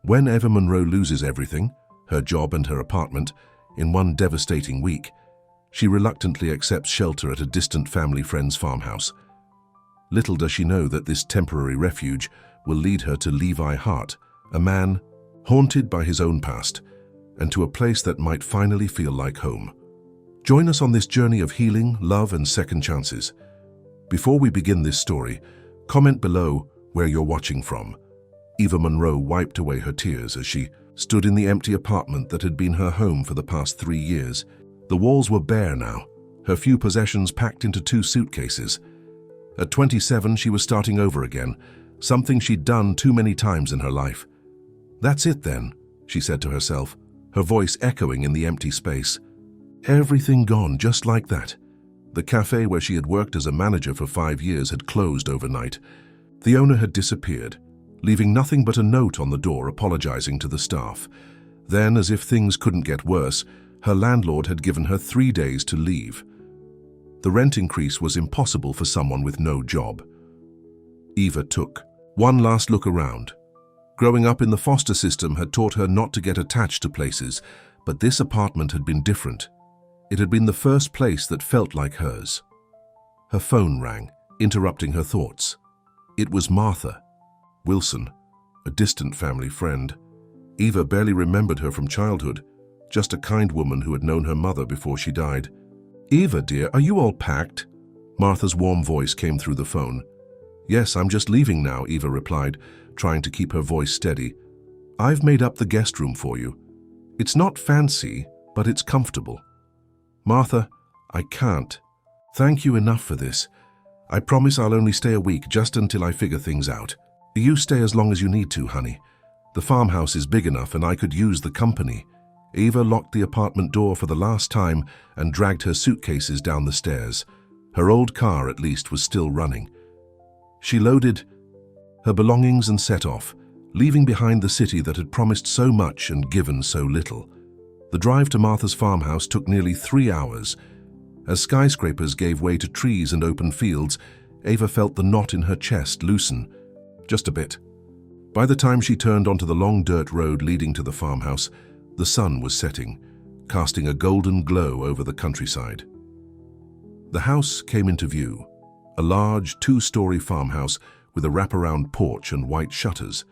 When Eva Monroe loses everything, her job and her apartment, in one devastating week, she reluctantly accepts shelter at a distant family friend's farmhouse. Little does she know that this temporary refuge will lead her to Levi Hart, a man haunted by his own past, and to a place that might finally feel like home. Join us on this journey of healing, love, and second chances. Before we begin this story, comment below where you're watching from. Eva Monroe wiped away her tears as she stood in the empty apartment that had been her home for the past 3 years. The walls were bare now, her few possessions packed into 2 suitcases. At 27, she was starting over again, something she'd done too many times in her life. "That's it then," she said to herself, her voice echoing in the empty space. Everything gone just like that. The cafe where she had worked as a manager for 5 years had closed overnight. The owner had disappeared, leaving nothing but a note on the door apologizing to the staff. Then, as if things couldn't get worse, her landlord had given her 3 days to leave. The rent increase was impossible for someone with no job. Eva took one last look around. Growing up in the foster system had taught her not to get attached to places, but this apartment had been different. It had been the first place that felt like hers. Her phone rang, interrupting her thoughts. It was Martha Wilson, a distant family friend. Eva barely remembered her from childhood, just a kind woman who had known her mother before she died. "Eva, dear, are you all packed?" Martha's warm voice came through the phone. "Yes, I'm just leaving now," Eva replied, trying to keep her voice steady. "I've made up the guest room for you. It's not fancy, but it's comfortable." "Martha, I can't. Thank you enough for this. I promise I'll only stay a week just until I figure things out. You stay as long as you need to, honey. The farmhouse is big enough and I could use the company." Eva locked the apartment door for the last time and dragged her suitcases down the stairs. Her old car, at least, was still running. She loaded her belongings and set off, leaving behind the city that had promised so much and given so little. The drive to Martha's farmhouse took nearly 3 hours. As skyscrapers gave way to trees and open fields, Eva felt the knot in her chest loosen, just a bit. By the time she turned onto the long dirt road leading to the farmhouse, the sun was setting, casting a golden glow over the countryside. The house came into view, a large 2-story farmhouse with a wraparound porch and white shutters.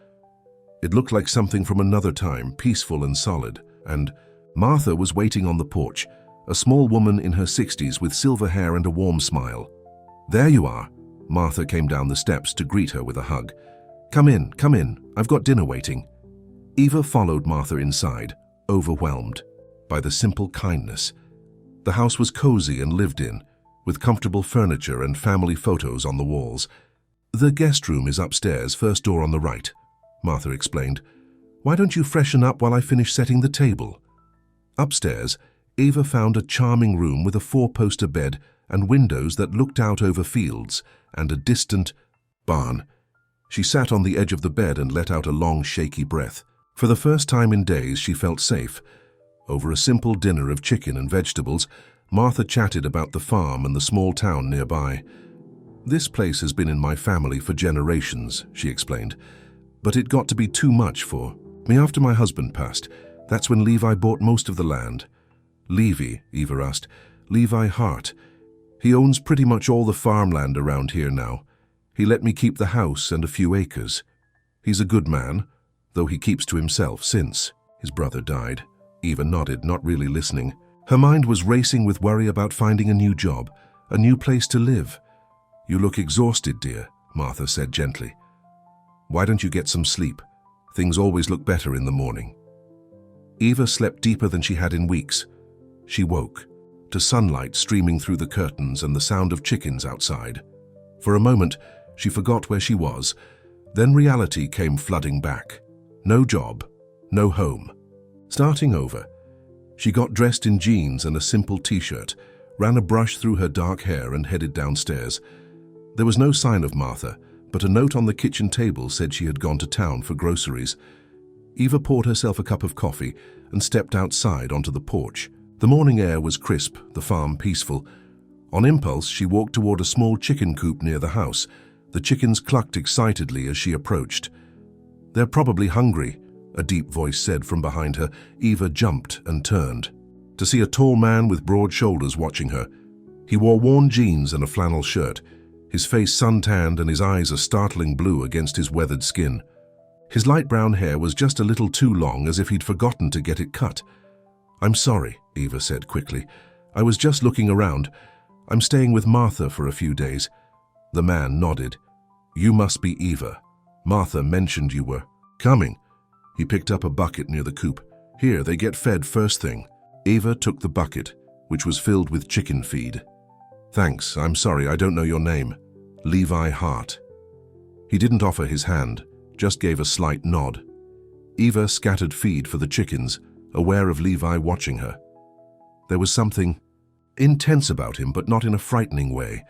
It looked like something from another time, peaceful and solid, and Martha was waiting on the porch, a small woman in her 60s with silver hair and a warm smile. "There you are." Martha came down the steps to greet her with a hug. Come in, I've got dinner waiting." Eva followed Martha inside, overwhelmed by the simple kindness. The house was cozy and lived in, with comfortable furniture and family photos on the walls. "The guest room is upstairs, first door on the right," Martha explained. "Why don't you freshen up while I finish setting the table?" Upstairs, Eva found a charming room with a 4-poster bed and windows that looked out over fields and a distant barn. She sat on the edge of the bed and let out a long, shaky breath. For the first time in days, she felt safe. Over a simple dinner of chicken and vegetables, Martha chatted about the farm and the small town nearby. "This place has been in my family for generations," she explained, "but it got to be too much for me after my husband passed. That's when Levi bought most of the land." "Levi?" Eva asked. "Levi Hart. He owns pretty much all the farmland around here now. He let me keep the house and a few acres. He's a good man, though he keeps to himself since his brother died." Eva nodded, not really listening. Her mind was racing with worry about finding a new job, a new place to live. "You look exhausted, dear," Martha said gently. "Why don't you get some sleep? Things always look better in the morning." Eva slept deeper than she had in weeks. She woke to sunlight streaming through the curtains and the sound of chickens outside. For a moment, she forgot where she was. Then reality came flooding back. No job, no home. Starting over, she got dressed in jeans and a simple t-shirt, ran a brush through her dark hair and headed downstairs. There was no sign of Martha, but a note on the kitchen table said she had gone to town for groceries. Eva poured herself a cup of coffee and stepped outside onto the porch. The morning air was crisp, the farm peaceful. On impulse, she walked toward a small chicken coop near the house. The chickens clucked excitedly as she approached. "They're probably hungry," a deep voice said from behind her. Eva jumped and turned, to see a tall man with broad shoulders watching her. He wore worn jeans and a flannel shirt, his face sun-tanned and his eyes a startling blue against his weathered skin. His light brown hair was just a little too long, as if he'd forgotten to get it cut. "I'm sorry," Eva said quickly. "I was just looking around. I'm staying with Martha for a few days." The man nodded. "You must be Eva. Martha mentioned you were coming." He picked up a bucket near the coop. "Here, they get fed first thing." Eva took the bucket, which was filled with chicken feed. "Thanks, I'm sorry, I don't know your name." "Levi Hart." He didn't offer his hand, just gave a slight nod. Eva scattered feed for the chickens, aware of Levi watching her. There was something intense about him, but not in a frightening way,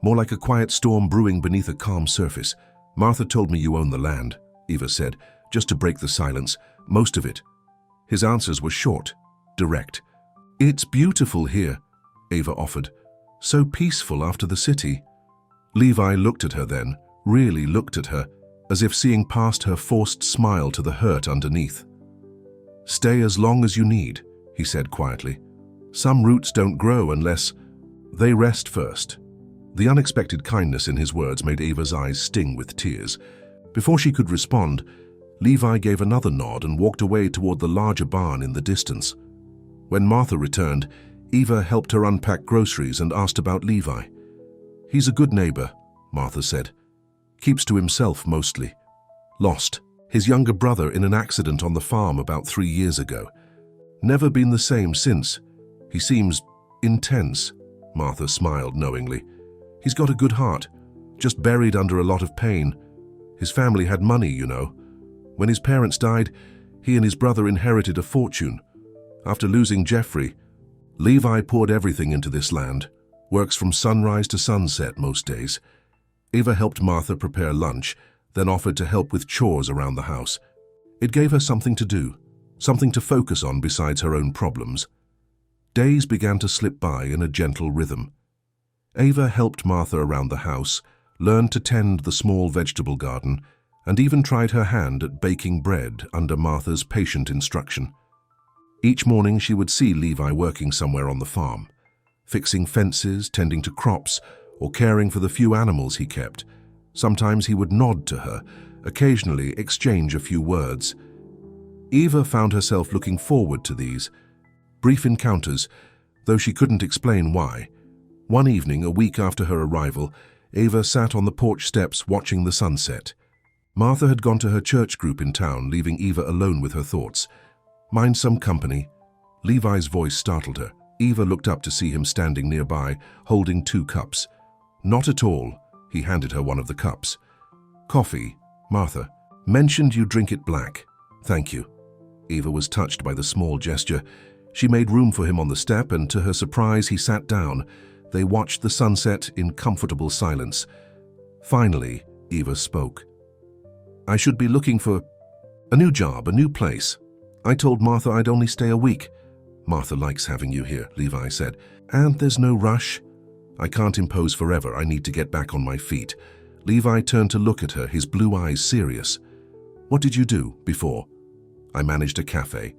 more like a quiet storm brewing beneath a calm surface. "Martha told me you own the land," Eva said, just to break the silence. "Most of it." His answers were short, direct. "It's beautiful here," Eva offered. "So peaceful after the city." Levi looked at her then, really looked at her, as if seeing past her forced smile to the hurt underneath. "Stay as long as you need," he said quietly. "Some roots don't grow unless they rest first." The unexpected kindness in his words made Eva's eyes sting with tears. Before she could respond, Levi gave another nod and walked away toward the larger barn in the distance. When Martha returned, Eva helped her unpack groceries and asked about Levi. "He's a good neighbor," Martha said. "Keeps to himself mostly. Lost his younger brother in an accident on the farm about 3 years ago. Never been the same since. He seems intense." Martha smiled knowingly. "He's got a good heart, just buried under a lot of pain. His family had money, you know. When his parents died, he and his brother inherited a fortune. After losing Jeffrey, Levi poured everything into this land. Works from sunrise to sunset most days." Eva helped Martha prepare lunch, then offered to help with chores around the house. It gave her something to do, something to focus on besides her own problems. Days began to slip by in a gentle rhythm. Eva helped Martha around the house, learned to tend the small vegetable garden, and even tried her hand at baking bread under Martha's patient instruction. Each morning she would see Levi working somewhere on the farm, fixing fences, tending to crops, or caring for the few animals he kept. Sometimes he would nod to her, occasionally exchange a few words. Eva found herself looking forward to these brief encounters, though she couldn't explain why. One evening, a week after her arrival, Eva sat on the porch steps watching the sunset. Martha had gone to her church group in town, leaving Eva alone with her thoughts. "Mind some company?" Levi's voice startled her. Eva looked up to see him standing nearby, holding 2 cups. "Not at all." He handed her one of the cups. "Coffee, Martha. Mentioned you drink it black." "Thank you." Eva was touched by the small gesture. She made room for him on the step, and to her surprise, he sat down. They watched the sunset in comfortable silence. Finally, Eva spoke. "I should be looking for a new job, a new place. I told Martha I'd only stay a week." "Martha likes having you here," Levi said. "And there's no rush." "I can't impose forever. I need to get back on my feet." Levi turned to look at her, his blue eyes serious. "What did you do before?" "I managed a cafe.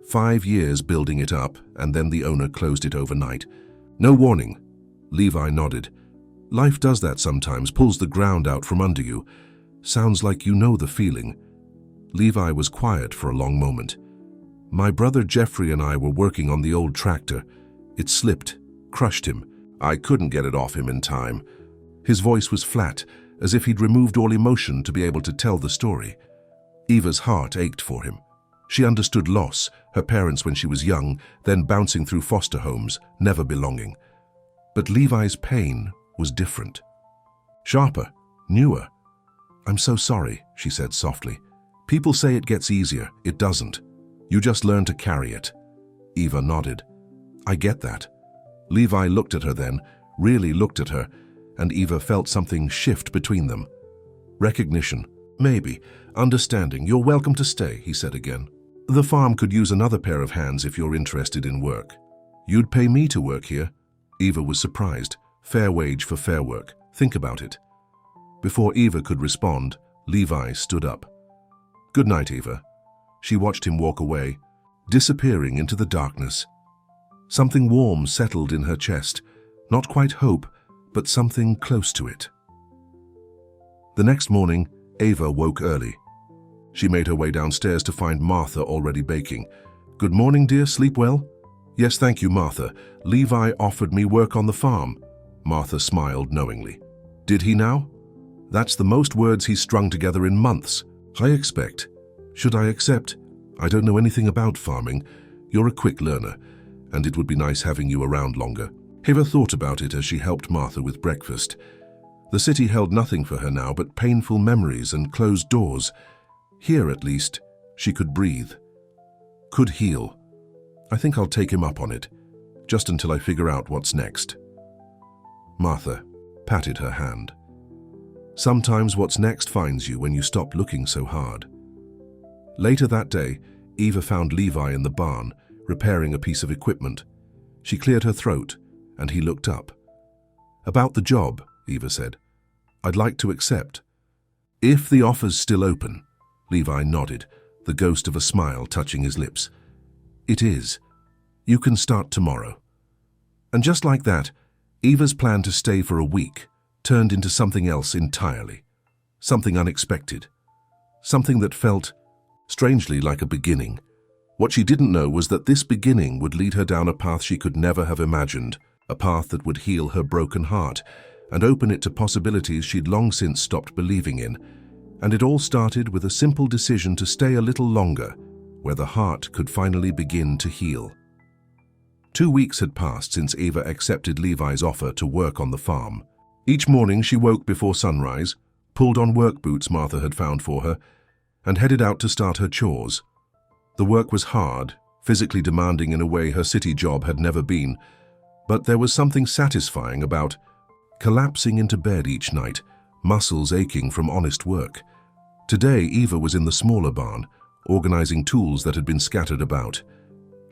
5 years building it up, and then the owner closed it overnight. No warning." Levi nodded. "Life does that sometimes, pulls the ground out from under you. Sounds like you know the feeling." Levi was quiet for a long moment. "My brother Jeffrey and I were working on the old tractor. It slipped, crushed him. I couldn't get it off him in time." His voice was flat, as if he'd removed all emotion to be able to tell the story. Eva's heart ached for him. She understood loss, her parents when she was young, then bouncing through foster homes, never belonging. But Levi's pain was different. Sharper, newer. "I'm so sorry," she said softly. "People say it gets easier. It doesn't. You just learn to carry it." Eva nodded. "I get that." Levi looked at her then, really looked at her, and Eva felt something shift between them. Recognition. Maybe. Understanding. "You're welcome to stay," he said again. "The farm could use another pair of hands if you're interested in work." "You'd pay me to work here?" Eva was surprised. Fair wage for fair work. Think about it. Before Eva could respond, Levi stood up. "Good night, Eva." She watched him walk away, disappearing into the darkness. Something warm settled in her chest, not quite hope, but something close to it. The next morning, Ava woke early. She made her way downstairs to find Martha already baking. "Good morning, dear. Sleep well?" "Yes, thank you, Martha. Levi offered me work on the farm." Martha smiled knowingly. "Did he now?" "That's the most words he's strung together in months." "I expect." "Should I accept?" "I don't know anything about farming. You're a quick learner, and it would be nice having you around longer." Ava thought about it as she helped Martha with breakfast. The city held nothing for her now but painful memories and closed doors. Here, at least, she could breathe. Could heal. "I think I'll take him up on it, just until I figure out what's next." Martha patted her hand. Sometimes what's next finds you when you stop looking so hard. Later that day, Eva found Levi in the barn, repairing a piece of equipment. She cleared her throat, and he looked up. "About the job," Eva said. "I'd like to accept." "If the offer's still open." Levi nodded, the ghost of a smile touching his lips. "It is. You can start tomorrow." And just like that, Eva's plan to stay for a week turned into something else entirely. Something unexpected. Something that felt, strangely, like a beginning. What she didn't know was that this beginning would lead her down a path she could never have imagined, a path that would heal her broken heart and open it to possibilities she'd long since stopped believing in. And it all started with a simple decision to stay a little longer, where the heart could finally begin to heal. 2 weeks had passed since Eva accepted Levi's offer to work on the farm. Each morning she woke before sunrise, pulled on work boots Martha had found for her, and headed out to start her chores. The work was hard, physically demanding in a way her city job had never been, but there was something satisfying about collapsing into bed each night, muscles aching from honest work. Today, Eva was in the smaller barn, organizing tools that had been scattered about.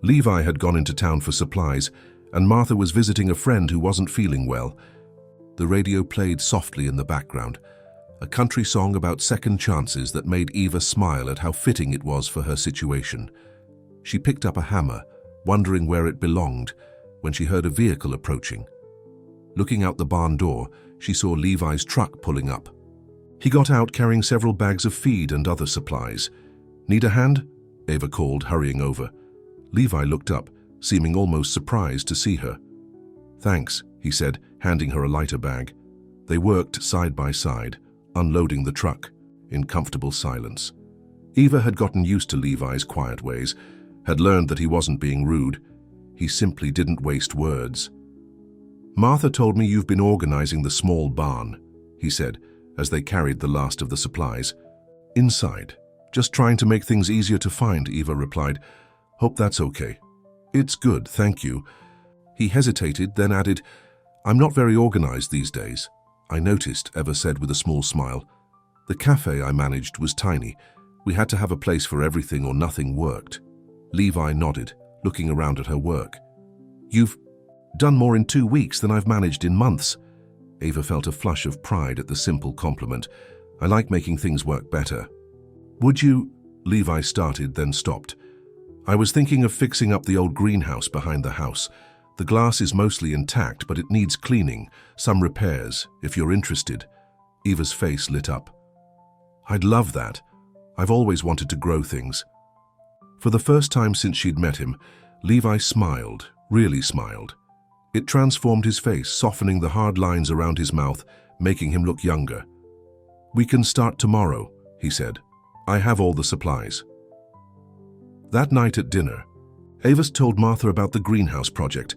Levi had gone into town for supplies, and Martha was visiting a friend who wasn't feeling well. The radio played softly in the background, a country song about second chances that made Eva smile at how fitting it was for her situation. She picked up a hammer, wondering where it belonged, when she heard a vehicle approaching. Looking out the barn door, she saw Levi's truck pulling up. He got out carrying several bags of feed and other supplies. "Need a hand?" Eva called, hurrying over. Levi looked up, seeming almost surprised to see her. "Thanks," he said, handing her a lighter bag. They worked side by side, unloading the truck, in comfortable silence. Eva had gotten used to Levi's quiet ways, had learned that he wasn't being rude. He simply didn't waste words. "Martha told me you've been organizing the small barn," he said, as they carried the last of the supplies. "Inside. Just trying to make things easier to find," Eva replied. "Hope that's okay." "It's good, thank you." He hesitated, then added, "I'm not very organized these days." "I noticed," Eva said with a small smile. "The cafe I managed was tiny. We had to have a place for everything or nothing worked." Levi nodded, looking around at her work. "You've done more in 2 weeks than I've managed in months." Eva felt a flush of pride at the simple compliment. "I like making things work better." "Would you—" Levi started, then stopped. "I was thinking of fixing up the old greenhouse behind the house. The glass is mostly intact, but it needs cleaning, some repairs, if you're interested." Eva's face lit up. "I'd love that. I've always wanted to grow things." For the first time since she'd met him, Levi smiled, really smiled. It transformed his face, softening the hard lines around his mouth, making him look younger. "We can start tomorrow," he said. "I have all the supplies." That night at dinner, Avis told Martha about the greenhouse project.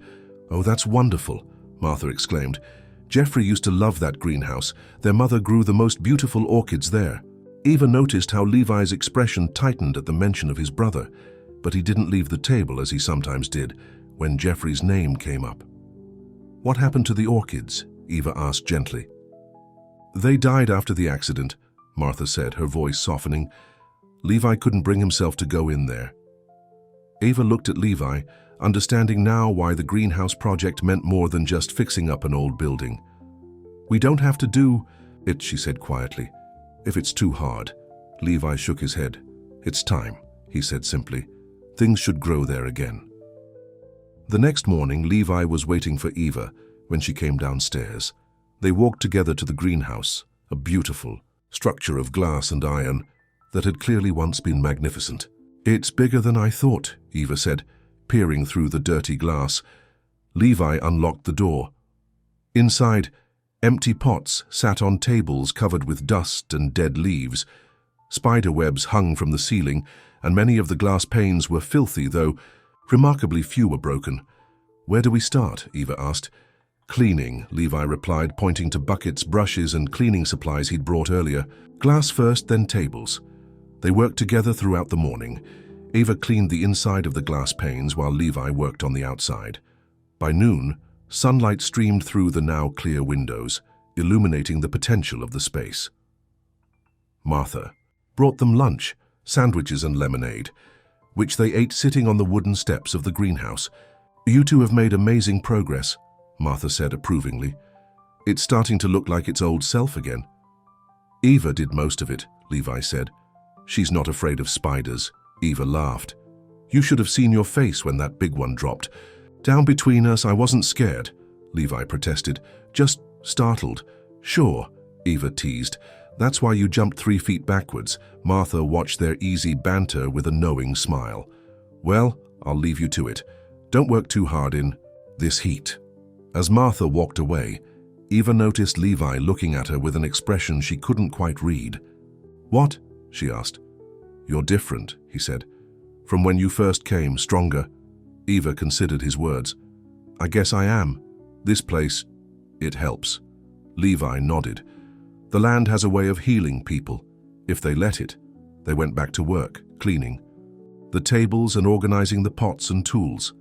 "Oh, that's wonderful," Martha exclaimed. "Jeffrey used to love that greenhouse. Their mother grew the most beautiful orchids there." Eva noticed how Levi's expression tightened at the mention of his brother, but he didn't leave the table as he sometimes did when Jeffrey's name came up. "What happened to the orchids?" Eva asked gently. "They died after the accident," Martha said, her voice softening. "Levi couldn't bring himself to go in there." Eva looked at Levi, understanding now why the greenhouse project meant more than just fixing up an old building. "We don't have to do it," she said quietly. "If it's too hard." Levi shook his head. "It's time. he said simply. Things should grow there again. The next morning, Levi was waiting for Eva when she came downstairs. They walked together to the greenhouse, a beautiful structure of glass and iron that had clearly once been magnificent. "It's bigger than I thought," Eva said, peering through the dirty glass. Levi unlocked the door. Inside, empty pots sat on tables covered with dust and dead leaves. Spider webs hung from the ceiling, and many of the glass panes were filthy, though remarkably few were broken. "Where do we start?" Eva asked. "Cleaning," Levi replied, pointing to buckets, brushes, and cleaning supplies he'd brought earlier. "Glass first, then tables." They worked together throughout the morning. Eva cleaned the inside of the glass panes while Levi worked on the outside. By noon, sunlight streamed through the now clear windows, illuminating the potential of the space. Martha brought them lunch, sandwiches and lemonade, which they ate sitting on the wooden steps of the greenhouse. "You two have made amazing progress," Martha said approvingly. "It's starting to look like its old self again." "Eva did most of it," Levi said. "She's not afraid of spiders." Eva laughed. "You should have seen your face when that big one dropped." "Down between us, I wasn't scared," Levi protested. "Just startled." "Sure," Eva teased. "That's why you jumped 3 feet backwards." Martha watched their easy banter with a knowing smile. "Well, I'll leave you to it. Don't work too hard in this heat." As Martha walked away, Eva noticed Levi looking at her with an expression she couldn't quite read. "What?" she asked. "You're different," he said. "From when you first came, stronger." Eva considered his words. "I guess I am. This place, it helps." Levi nodded. "The land has a way of healing people, if they let it." They went back to work, cleaning the tables and organizing the pots and tools.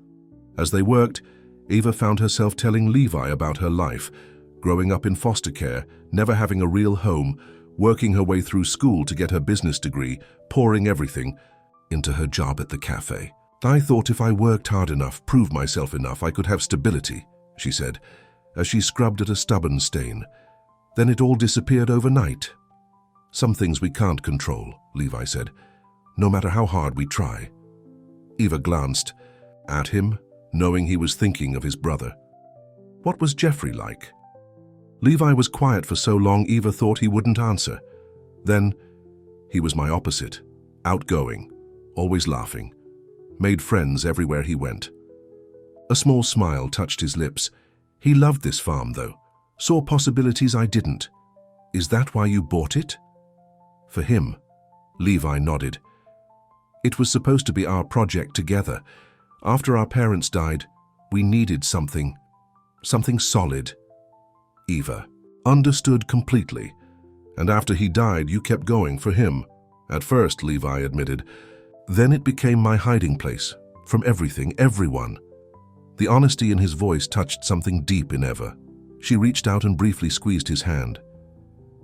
As they worked, Eva found herself telling Levi about her life, growing up in foster care, never having a real home, working her way through school to get her business degree, pouring everything into her job at the cafe. "I thought if I worked hard enough, proved myself enough, I could have stability," she said, as she scrubbed at a stubborn stain. "Then it all disappeared overnight." "Some things we can't control," Levi said, "no matter how hard we try." Eva glanced at him, knowing he was thinking of his brother. What was Jeffrey like? Levi was quiet for so long Eva thought he wouldn't answer. Then, "He was my opposite, outgoing, always laughing, made friends everywhere he went." A small smile touched his lips. "He loved this farm, though, saw possibilities I didn't." "Is that why you bought it?" "For him," Levi nodded. "It was supposed to be our project together. After our parents died, we needed something solid." Eva understood completely. "And after he died, you kept going for him." "At first," Levi admitted. "Then it became my hiding place, from everything, everyone." The honesty in his voice touched something deep in Eva. She reached out and briefly squeezed his hand.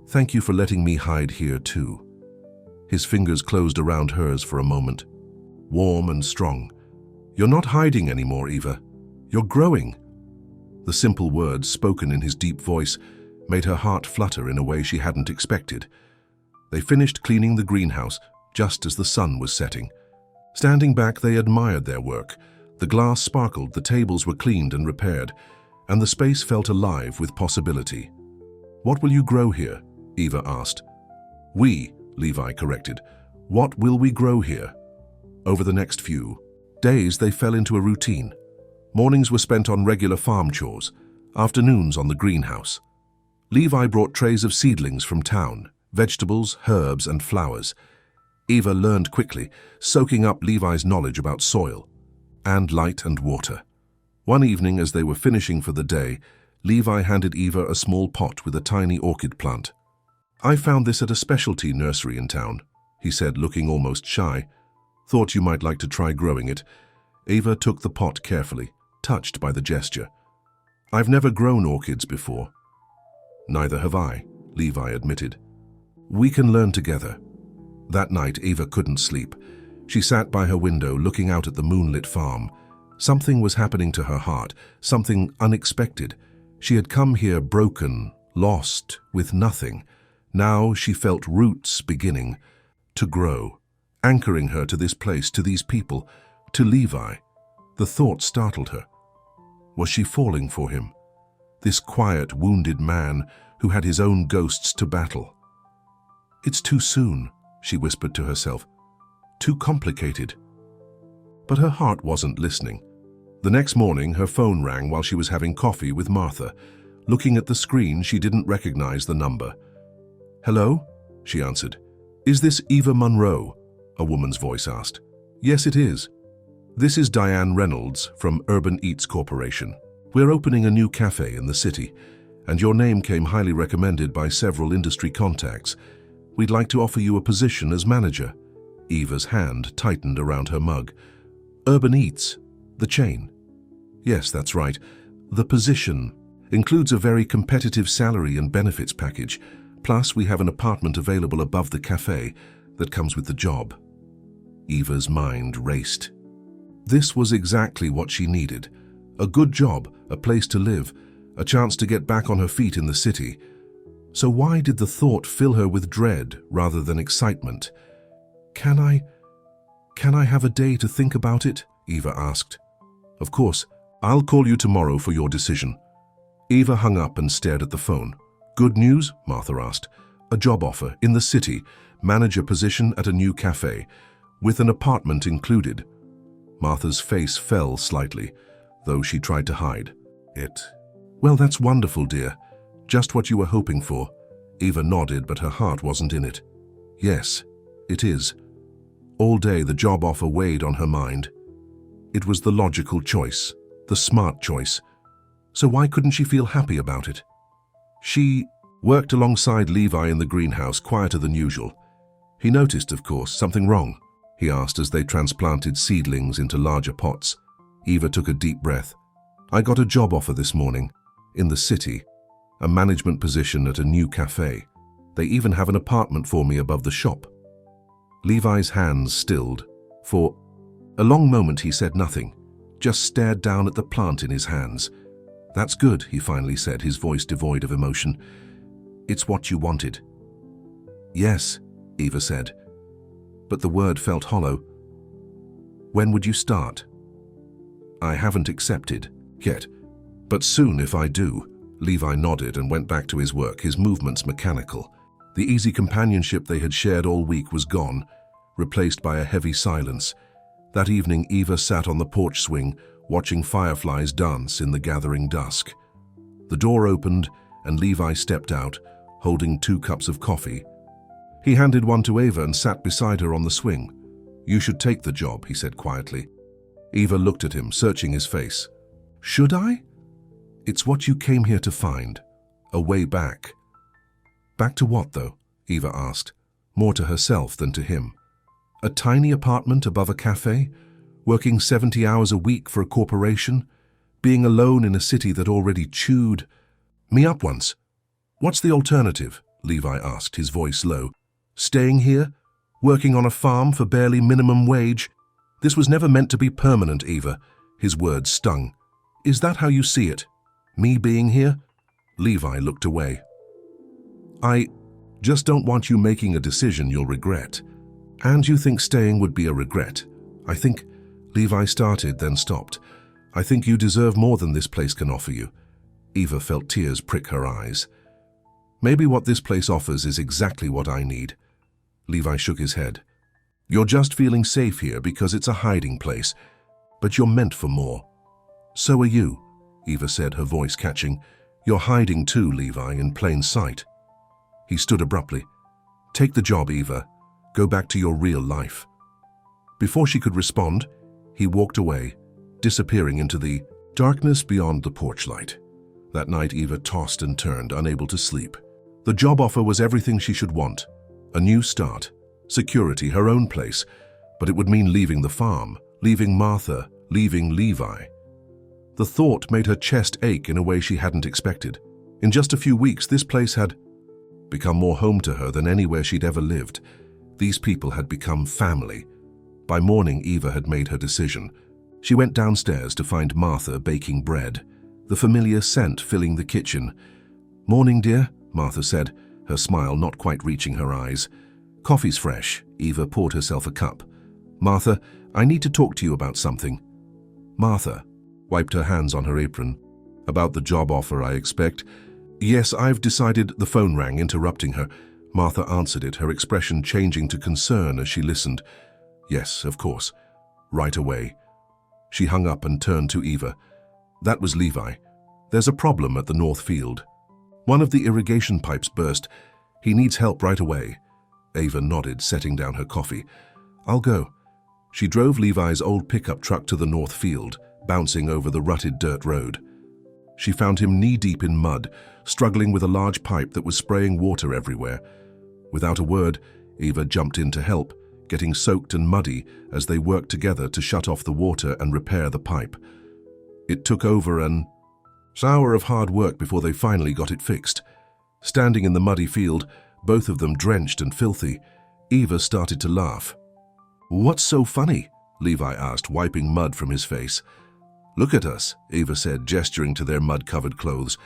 "Thank you for letting me hide here too." His fingers closed around hers for a moment, warm and strong. "You're not hiding anymore, Eva. You're growing." The simple words, spoken in his deep voice, made her heart flutter in a way she hadn't expected. They finished cleaning the greenhouse just as the sun was setting. Standing back, they admired their work. The glass sparkled, the tables were cleaned and repaired, and the space felt alive with possibility. "What will you grow here?" Eva asked. "We," Levi corrected. "What will we grow here?" Over the next few days, they fell into a routine. Mornings were spent on regular farm chores, afternoons on the greenhouse. Levi brought trays of seedlings from town, vegetables, herbs, and flowers. Eva learned quickly, soaking up Levi's knowledge about soil and light and water. One evening, as they were finishing for the day, Levi handed Eva a small pot with a tiny orchid plant. "I found this at a specialty nursery in town," he said, looking almost shy. "Thought you might like to try growing it." Eva took the pot carefully, touched by the gesture. "I've never grown orchids before." "Neither have I," Levi admitted. "We can learn together." That night, Eva couldn't sleep. She sat by her window, looking out at the moonlit farm. Something was happening to her heart, something unexpected. She had come here broken, lost, with nothing. Now she felt roots beginning to grow. anchoring her to this place, to these people, to Levi. The thought startled her. Was she falling for him? This quiet, wounded man who had his own ghosts to battle. "It's too soon," she whispered to herself. "Too complicated." But her heart wasn't listening. The next morning, her phone rang while she was having coffee with Martha. Looking at the screen, she didn't recognize the number. "Hello?" she answered. "Is this Eva Monroe?" a woman's voice asked. "Yes, it is. This is Diane Reynolds from Urban Eats Corporation. We're opening a new cafe in the city, and your name came highly recommended by several industry contacts. We'd like to offer you a position as manager." Eva's hand tightened around her mug. "Urban Eats, the chain?" "Yes, that's right. The position includes a very competitive salary and benefits package. Plus, we have an apartment available above the cafe that comes with the job." Eva's mind raced. This was exactly what she needed. A good job, a place to live, a chance to get back on her feet in the city. So why did the thought fill her with dread rather than excitement? Can I have a day to think about it?" Eva asked. "Of course. I'll call you tomorrow for your decision." Eva hung up and stared at the phone. "Good news?" Martha asked. "A job offer in the city, manager position at a new cafe, with an apartment included." Martha's face fell slightly, though she tried to hide it. "Well, that's wonderful, dear. Just what you were hoping for." Eva nodded, but her heart wasn't in it. "Yes, it is." All day the job offer weighed on her mind. It was the logical choice, the smart choice. So why couldn't she feel happy about it? She worked alongside Levi in the greenhouse, quieter than usual. He noticed, of course. "Something wrong?" he asked as they transplanted seedlings into larger pots. Eva took a deep breath. "I got a job offer this morning, in the city, a management position at a new cafe. They even have an apartment for me above the shop." Levi's hands stilled. For a long moment he said nothing, just stared down at the plant in his hands. "That's good," he finally said, his voice devoid of emotion. "It's what you wanted." "Yes," Eva said, but the word felt hollow. "When would you start?" "I haven't accepted yet, but soon if I do." Levi nodded and went back to his work, his movements mechanical. The easy companionship they had shared all week was gone, replaced by a heavy silence. That evening, Eva sat on the porch swing, watching fireflies dance in the gathering dusk. The door opened and Levi stepped out, holding 2 cups of coffee. He handed one to Eva and sat beside her on the swing. "You should take the job," he said quietly. Eva looked at him, searching his face. "Should I?" "It's what you came here to find. A way back." "Back to what, though?" Eva asked, more to herself than to him. A tiny apartment above a cafe? Working 70 hours a week for a corporation? Being alone in a city that already chewed me up once? "What's the alternative?" Levi asked, his voice low. "Staying here? Working on a farm for barely minimum wage? This was never meant to be permanent, Eva." His words stung. "Is that how you see it? Me being here?" Levi looked away. "I just don't want you making a decision you'll regret." "And you think staying would be a regret?" "I think," Levi started, then stopped. "I think you deserve more than this place can offer you." Eva felt tears prick her eyes. "Maybe what this place offers is exactly what I need." Levi shook his head. "You're just feeling safe here because it's a hiding place, but you're meant for more." "So are you," Eva said, her voice catching. "You're hiding too, Levi, in plain sight." He stood abruptly. "Take the job, Eva. Go back to your real life." Before she could respond, he walked away, disappearing into the darkness beyond the porch light. That night, Eva tossed and turned, unable to sleep. The job offer was everything she should want. A new start, security, her own place, but it would mean leaving the farm, leaving Martha, leaving Levi. The thought made her chest ache in a way she hadn't expected. In just a few weeks, this place had become more home to her than anywhere she'd ever lived. These people had become family. By morning, Eva had made her decision. She went downstairs to find Martha baking bread, the familiar scent filling the kitchen. "Morning, dear," Martha said, her smile not quite reaching her eyes. Coffee's fresh. Eva poured herself a cup. Martha, I need to talk to you about something. Martha wiped her hands on her apron. About the job offer, I expect. Yes, I've decided. The phone rang, interrupting her. Martha answered it, her expression changing to concern as she listened. Yes, of course. Right away. She hung up and turned to Eva. That was Levi. There's a problem at the North Field. One of the irrigation pipes burst. He needs help right away. Eva nodded, setting down her coffee. I'll go. She drove Levi's old pickup truck to the North Field, bouncing over the rutted dirt road. She found him knee-deep in mud, struggling with a large pipe that was spraying water everywhere. Without a word, Eva jumped in to help, getting soaked and muddy as they worked together to shut off the water and repair the pipe. It took over an hour of hard work before they finally got it fixed. Standing in the muddy field, both of them drenched and filthy, Eva started to laugh. What's so funny? Levi asked, wiping mud from his face. Look at us, Eva said, gesturing to their mud-covered clothes.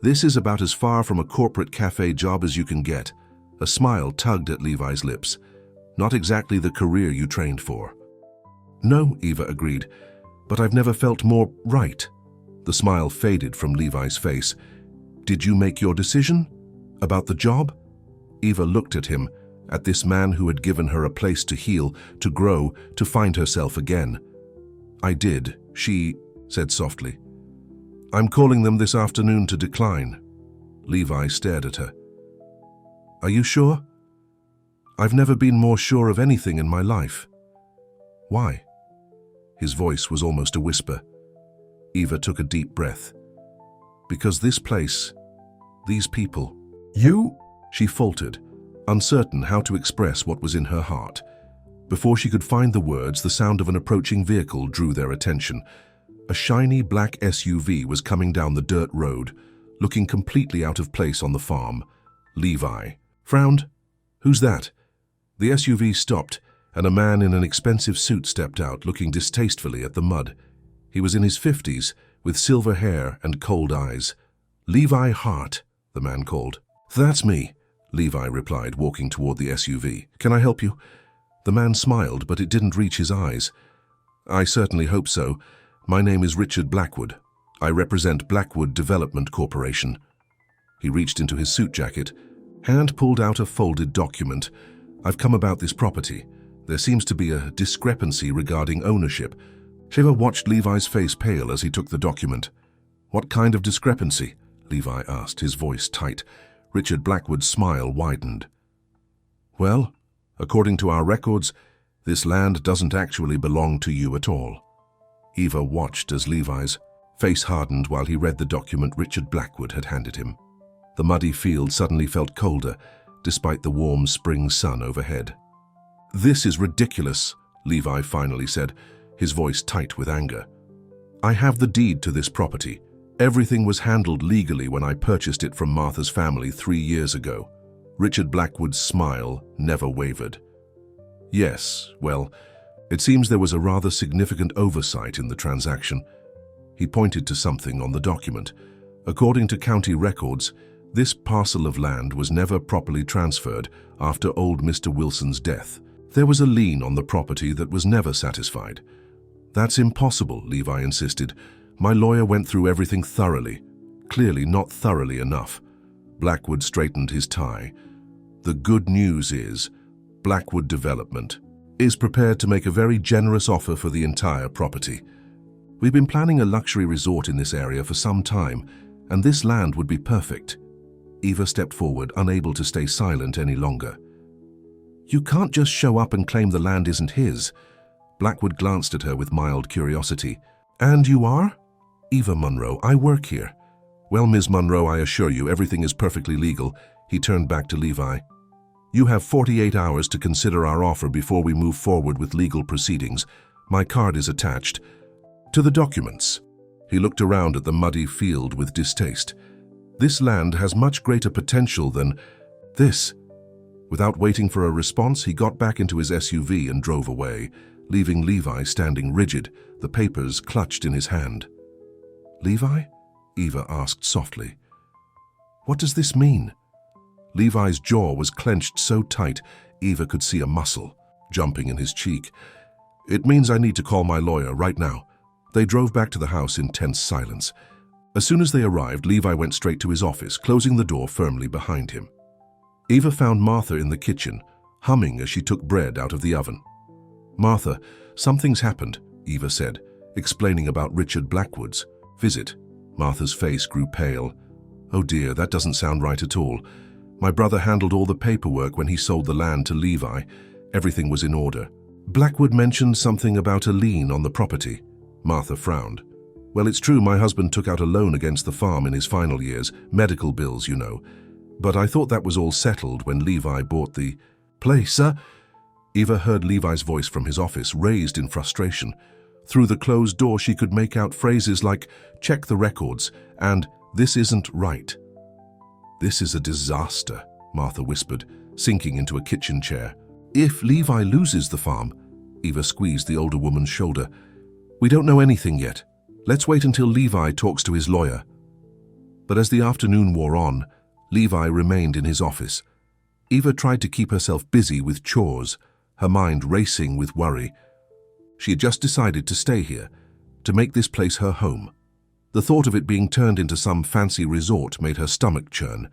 This is about as far from a corporate cafe job as you can get. A smile tugged at Levi's lips. Not exactly the career you trained for. No, Eva agreed, but I've never felt more right. The smile faded from Levi's face. Did you make your decision? About the job? Eva looked at him, at this man who had given her a place to heal, to grow, to find herself again. I did, she said softly. I'm calling them this afternoon to decline. Levi stared at her. Are you sure? I've never been more sure of anything in my life. Why? His voice was almost a whisper. Eva took a deep breath. Because this place, these people. You? She faltered, uncertain how to express what was in her heart. Before she could find the words, the sound of an approaching vehicle drew their attention. A shiny black SUV was coming down the dirt road, looking completely out of place on the farm. Levi frowned. Who's that? The SUV stopped, and a man in an expensive suit stepped out, looking distastefully at the mud. He was in his 50s, with silver hair and cold eyes. Levi Hart, the man called. That's me, Levi replied, walking toward the SUV. Can I help you? The man smiled, but it didn't reach his eyes. I certainly hope so. My name is Richard Blackwood. I represent Blackwood Development Corporation. He reached into his suit jacket. Hand pulled out a folded document. I've come about this property. There seems to be a discrepancy regarding ownership. Shiva watched Levi's face pale as he took the document. What kind of discrepancy? Levi asked, his voice tight. Richard Blackwood's smile widened. Well, according to our records, this land doesn't actually belong to you at all. Eva watched as Levi's face hardened while he read the document Richard Blackwood had handed him. The muddy field suddenly felt colder, despite the warm spring sun overhead. This is ridiculous, Levi finally said, his voice tight with anger. I have the deed to this property. Everything was handled legally when I purchased it from Martha's family 3 years ago. Richard Blackwood's smile never wavered. Yes, well, it seems there was a rather significant oversight in the transaction. He pointed to something on the document. According to county records, this parcel of land was never properly transferred after old Mr. Wilson's death. There was a lien on the property that was never satisfied. That's impossible, Levi insisted. My lawyer went through everything thoroughly. Clearly not thoroughly enough. Blackwood straightened his tie. The good news is, Blackwood Development is prepared to make a very generous offer for the entire property. We've been planning a luxury resort in this area for some time, and this land would be perfect. Eva stepped forward, unable to stay silent any longer. You can't just show up and claim the land isn't his. Blackwood glanced at her with mild curiosity. And you are? Eva Munro, I work here. Well, Ms. Munro, I assure you, everything is perfectly legal. He turned back to Levi. You have 48 hours to consider our offer before we move forward with legal proceedings. My card is attached. To the documents. He looked around at the muddy field with distaste. This land has much greater potential than this. Without waiting for a response, he got back into his SUV and drove away, leaving Levi standing rigid, the papers clutched in his hand. Levi? Eva asked softly. What does this mean? Levi's jaw was clenched so tight, Eva could see a muscle jumping in his cheek. "It means I need to call my lawyer right now." They drove back to the house in tense silence. As soon as they arrived, Levi went straight to his office, closing the door firmly behind him. Eva found Martha in the kitchen, humming as she took bread out of the oven. "Martha, something's happened," Eva said, explaining about Richard Blackwood's visit. Martha's face grew pale. "Oh dear, that doesn't sound right at all. My brother handled all the paperwork when he sold the land to Levi. Everything was in order." "Blackwood mentioned something about a lien on the property." Martha frowned. "Well, it's true my husband took out a loan against the farm in his final years, medical bills, you know. But I thought that was all settled when Levi bought the place." Eva heard Levi's voice from his office, raised in frustration. Through the closed door she could make out phrases like, "Check the records," and "This isn't right." "This is a disaster," Martha whispered, sinking into a kitchen chair. "If Levi loses the farm," Eva squeezed the older woman's shoulder, "we don't know anything yet. Let's wait until Levi talks to his lawyer." But as the afternoon wore on, Levi remained in his office. Eva tried to keep herself busy with chores, her mind racing with worry. She had just decided to stay here, to make this place her home. The thought of it being turned into some fancy resort made her stomach churn.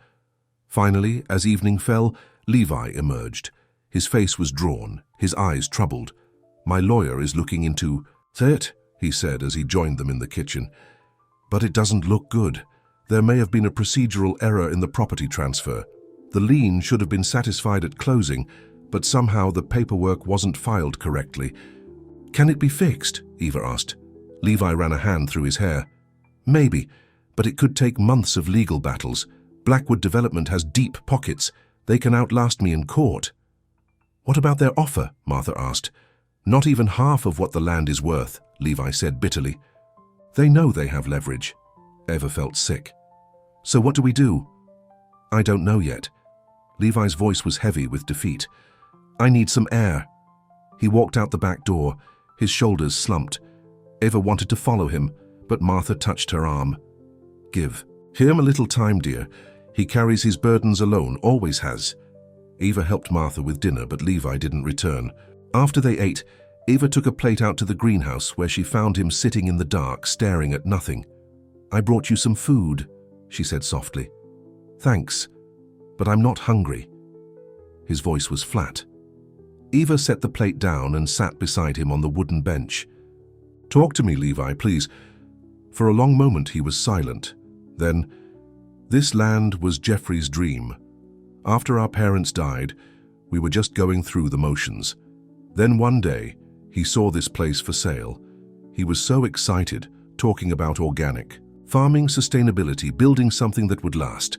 Finally, as evening fell, Levi emerged. His face was drawn, his eyes troubled. "My lawyer is looking into it," he said as he joined them in the kitchen. "But it doesn't look good. There may have been a procedural error in the property transfer. The lien should have been satisfied at closing, but somehow the paperwork wasn't filed correctly." "Can it be fixed?" Eva asked. Levi ran a hand through his hair. "Maybe, but it could take months of legal battles. Blackwood Development has deep pockets. They can outlast me in court." "What about their offer?" Martha asked. "Not even half of what the land is worth," Levi said bitterly. "They know they have leverage." Eva felt sick. "So what do we do?" "I don't know yet." Levi's voice was heavy with defeat. "I need some air." He walked out the back door, his shoulders slumped. Eva wanted to follow him, but Martha touched her arm. "Give him a little time, dear. He carries his burdens alone, always has." Eva helped Martha with dinner, but Levi didn't return. After they ate, Eva took a plate out to the greenhouse where she found him sitting in the dark, staring at nothing. "I brought you some food," she said softly. "Thanks, but I'm not hungry." His voice was flat. Eva set the plate down and sat beside him on the wooden bench. "Talk to me, Levi, please." For a long moment he was silent. Then, "This land was Jeffrey's dream. After our parents died, we were just going through the motions. Then one day, he saw this place for sale. He was so excited, talking about organic farming, sustainability, building something that would last."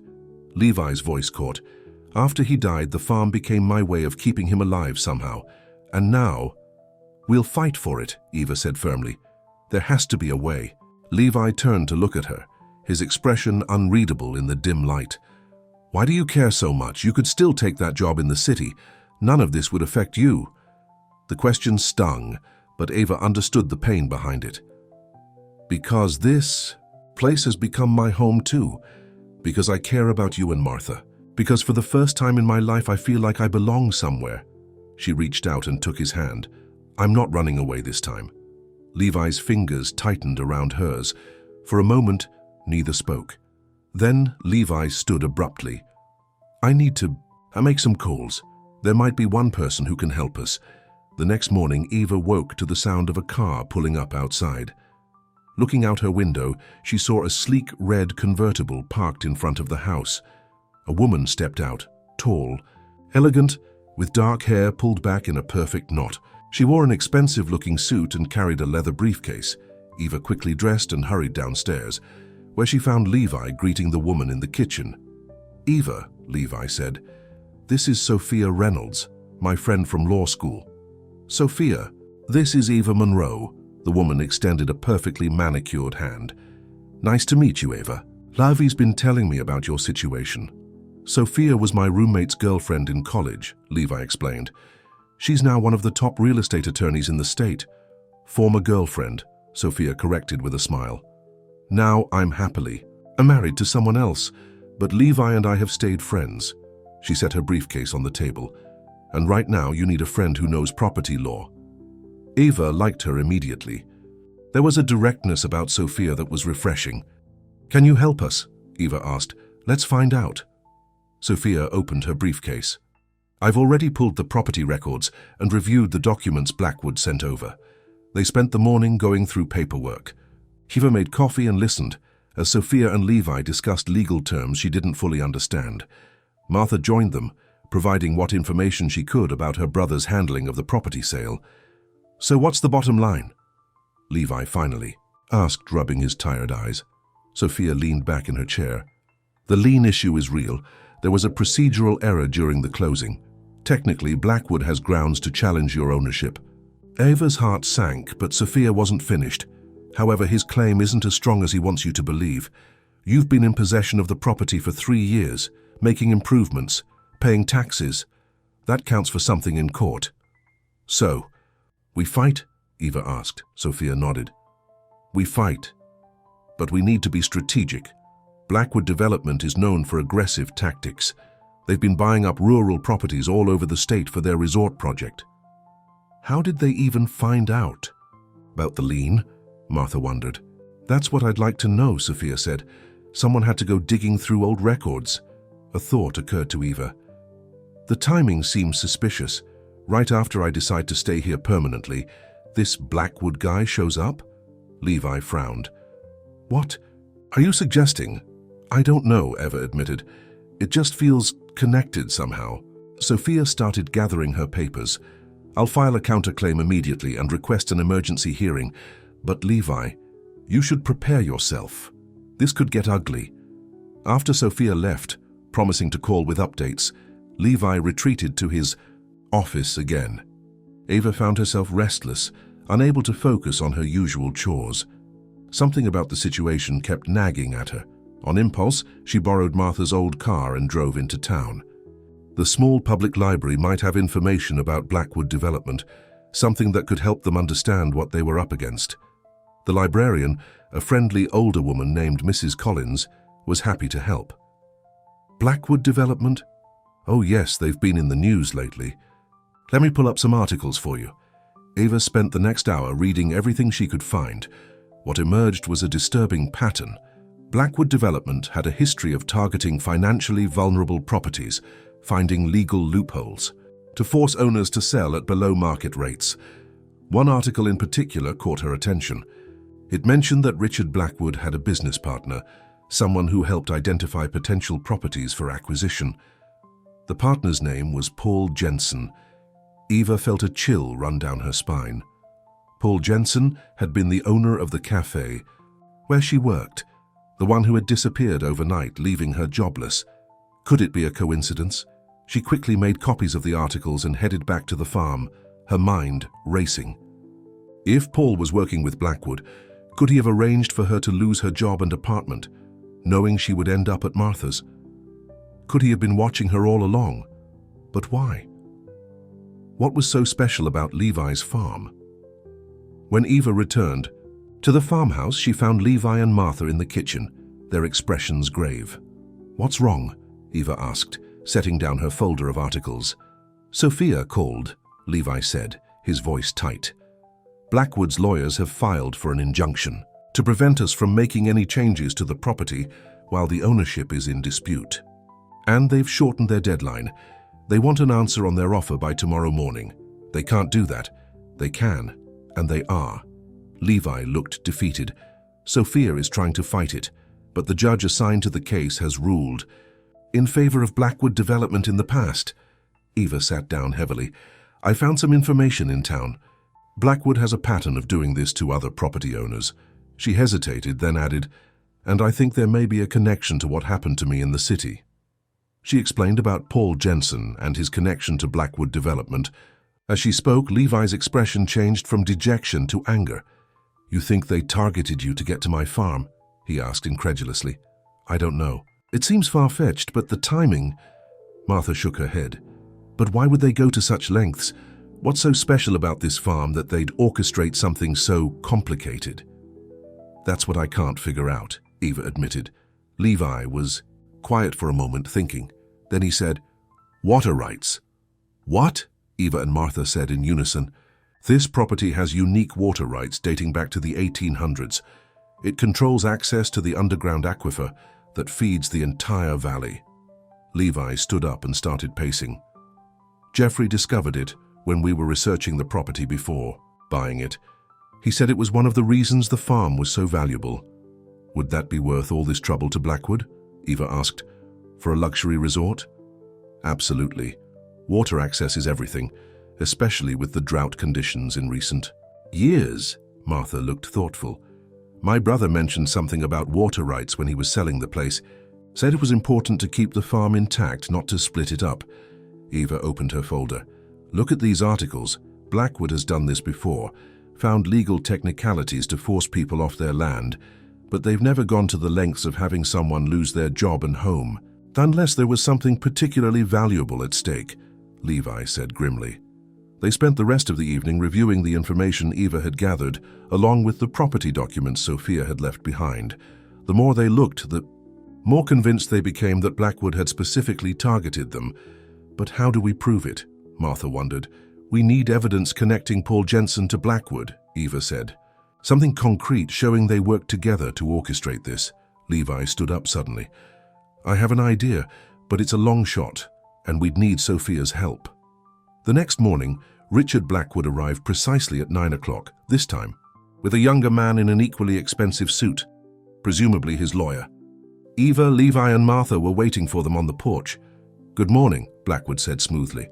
Levi's voice caught. "After he died, the farm became my way of keeping him alive somehow. And now—" "We'll fight for it," Eva said firmly. "There has to be a way." Levi turned to look at her, his expression unreadable in the dim light. "Why do you care so much? You could still take that job in the city. None of this would affect you." The question stung, but Eva understood the pain behind it. "Because this place has become my home too. Because I care about you and Martha. Because for the first time in my life I feel like I belong somewhere." She reached out and took his hand. "I'm not running away this time." Levi's fingers tightened around hers. For a moment, neither spoke. Then Levi stood abruptly. "I need to make some calls. There might be one person who can help us." The next morning, Eva woke to the sound of a car pulling up outside. Looking out her window, she saw a sleek red convertible parked in front of the house. A woman stepped out, tall, elegant, with dark hair pulled back in a perfect knot. She wore an expensive-looking suit and carried a leather briefcase. Eva quickly dressed and hurried downstairs, where she found Levi greeting the woman in the kitchen. "Eva," Levi said, "this is Sophia Reynolds, my friend from law school." "Sophia, this is Eva Monroe." The woman extended a perfectly manicured hand. "Nice to meet you, Eva. Lavi's been telling me about your situation." "Sophia was my roommate's girlfriend in college," Levi explained. "She's now one of the top real estate attorneys in the state." "Former girlfriend," Sophia corrected with a smile. "Now I'm happily married to someone else, but Levi and I have stayed friends." She set her briefcase on the table. and right now you need a friend who knows property law. Eva liked her immediately. There was a directness about Sophia that was refreshing. "Can you help us?" Eva asked. "Let's find out." Sophia opened her briefcase. "I've already pulled the property records and reviewed the documents Blackwood sent over. They spent the morning going through paperwork." Eva made coffee and listened as Sophia and Levi discussed legal terms she didn't fully understand. Martha joined them, providing what information she could about her brother's handling of the property sale. "So what's the bottom line?" Levi finally asked, rubbing his tired eyes. Sophia leaned back in her chair. "The lien issue is real. There was a procedural error during the closing. Technically, Blackwood has grounds to challenge your ownership." Eva's heart sank, but Sophia wasn't finished. "However, his claim isn't as strong as he wants you to believe. You've been in possession of the property for 3 years, making improvements, paying taxes. That counts for something in court." "So, we fight?" Eva asked. Sophia nodded. "We fight, but we need to be strategic. Blackwood Development is known for aggressive tactics. They've been buying up rural properties all over the state for their resort project." "How did they even find out?" "About the lien?" Martha wondered. "That's what I'd like to know," Sophia said. "Someone had to go digging through old records." A thought occurred to Eva. "The timing seems suspicious. Right after I decide to stay here permanently, this Blackwood guy shows up?" Levi frowned. "What are you suggesting?" "I don't know," Eva admitted. "It just feels connected somehow." Sophia started gathering her papers. "I'll file a counterclaim immediately and request an emergency hearing. But Levi, you should prepare yourself. This could get ugly." After Sophia left, promising to call with updates, Levi retreated to his office again. Eva found herself restless, unable to focus on her usual chores. Something about the situation kept nagging at her. On impulse, she borrowed Martha's old car and drove into town. The small public library might have information about Blackwood Development, something that could help them understand what they were up against. The librarian, a friendly older woman named Mrs. Collins, was happy to help. "Blackwood Development? Oh yes, they've been in the news lately. Let me pull up some articles for you." Eva spent the next hour reading everything she could find. What emerged was a disturbing pattern. Blackwood Development had a history of targeting financially vulnerable properties, finding legal loopholes, to force owners to sell at below market rates. One article in particular caught her attention. It mentioned that Richard Blackwood had a business partner, someone who helped identify potential properties for acquisition. The partner's name was Paul Jensen. Eva felt a chill run down her spine. Paul Jensen had been the owner of the cafe where she worked, the one who had disappeared overnight, leaving her jobless. Could it be a coincidence? She quickly made copies of the articles and headed back to the farm, her mind racing. If Paul was working with Blackwood, could he have arranged for her to lose her job and apartment, knowing she would end up at Martha's? Could he have been watching her all along? But why? What was so special about Levi's farm? When Eva returned to the farmhouse, she found Levi and Martha in the kitchen, their expressions grave. "What's wrong?" Eva asked, setting down her folder of articles. "Sophia called," Levi said, his voice tight. "Blackwood's lawyers have filed for an injunction to prevent us from making any changes to the property while the ownership is in dispute. And they've shortened their deadline. They want an answer on their offer by tomorrow morning. They can't do that. They can, and they are." Levi looked defeated. "Sophia is trying to fight it, but the judge assigned to the case has ruled in favor of Blackwood Development in the past." Eva sat down heavily. "I found some information in town. Blackwood has a pattern of doing this to other property owners." She hesitated, then added, "And I think there may be a connection to what happened to me in the city." She explained about Paul Jensen and his connection to Blackwood Development. As she spoke, Levi's expression changed from dejection to anger. "You think they targeted you to get to my farm?" he asked incredulously. "I don't know. It seems far-fetched, but the timing—" Martha shook her head. "But why would they go to such lengths? What's so special about this farm that they'd orchestrate something so complicated?" "That's what I can't figure out," Eva admitted. Levi was quiet for a moment, thinking. Then he said, "Water rights." What? Eva and Martha said in unison. This property has unique water rights dating back to the 1800s. It controls access to the underground aquifer that feeds the entire valley. Levi stood up and started pacing. Jeffrey discovered it when we were researching the property before buying it. He said it was one of the reasons the farm was so valuable. Would that be worth all this trouble to Blackwood? Eva asked. For a luxury resort? Absolutely. Water access is everything, especially with the drought conditions in recent years. Martha looked thoughtful. My brother mentioned something about water rights when he was selling the place. Said it was important to keep the farm intact, not to split it up. Eva opened her folder. Look at these articles. Blackwood has done this before, found legal technicalities to force people off their land, but they've never gone to the lengths of having someone lose their job and home, unless there was something particularly valuable at stake, Levi said grimly. They spent the rest of the evening reviewing the information Eva had gathered, along with the property documents Sophia had left behind. The more they looked, the more convinced they became that Blackwood had specifically targeted them. But how do we prove it? Martha wondered. We need evidence connecting Paul Jensen to Blackwood, Eva said. Something concrete showing they worked together to orchestrate this. Levi stood up suddenly. I have an idea, but it's a long shot, and we'd need Sophia's help. The next morning, Richard Blackwood arrived precisely at 9 o'clock, this time, with a younger man in an equally expensive suit, presumably his lawyer. Eva, Levi, and Martha were waiting for them on the porch. Good morning, Blackwood said smoothly.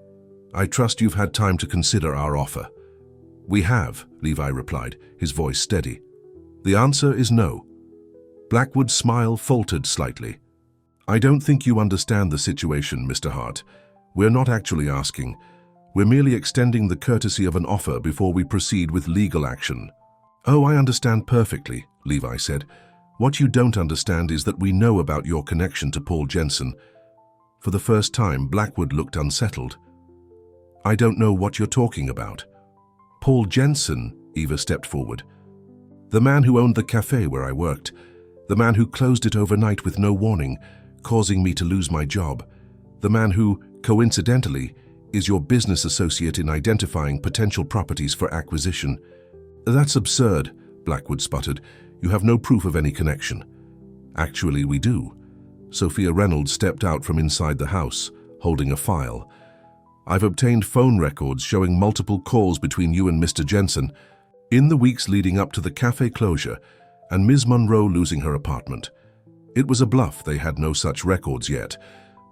I trust you've had time to consider our offer. We have, Levi replied, his voice steady. The answer is no. Blackwood's smile faltered slightly. I don't think you understand the situation, Mr. Hart. We're not actually asking. We're merely extending the courtesy of an offer before we proceed with legal action. Oh, I understand perfectly, Levi said. What you don't understand is that we know about your connection to Paul Jensen. For the first time, Blackwood looked unsettled. I don't know what you're talking about. Paul Jensen, Eva stepped forward. The man who owned the cafe where I worked. The man who closed it overnight with no warning, causing me to lose my job. The man who, coincidentally, is your business associate in identifying potential properties for acquisition. That's absurd, Blackwood sputtered. You have no proof of any connection. Actually, we do. Sophia Reynolds stepped out from inside the house, holding a file. I've obtained phone records showing multiple calls between you and Mr. Jensen in the weeks leading up to the cafe closure and Ms. Monroe losing her apartment. It was a bluff, they had no such records yet,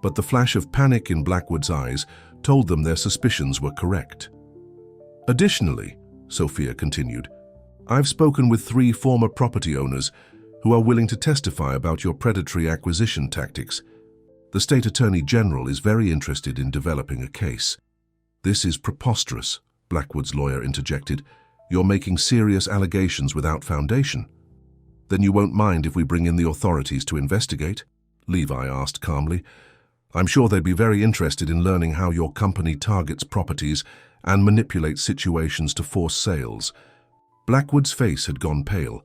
but the flash of panic in Blackwood's eyes told them their suspicions were correct. Additionally, Sophia continued, I've spoken with 3 former property owners who are willing to testify about your predatory acquisition tactics. The State Attorney General is very interested in developing a case. This is preposterous, Blackwood's lawyer interjected. You're making serious allegations without foundation. Then you won't mind if we bring in the authorities to investigate? Levi asked calmly. I'm sure they'd be very interested in learning how your company targets properties and manipulates situations to force sales. Blackwood's face had gone pale.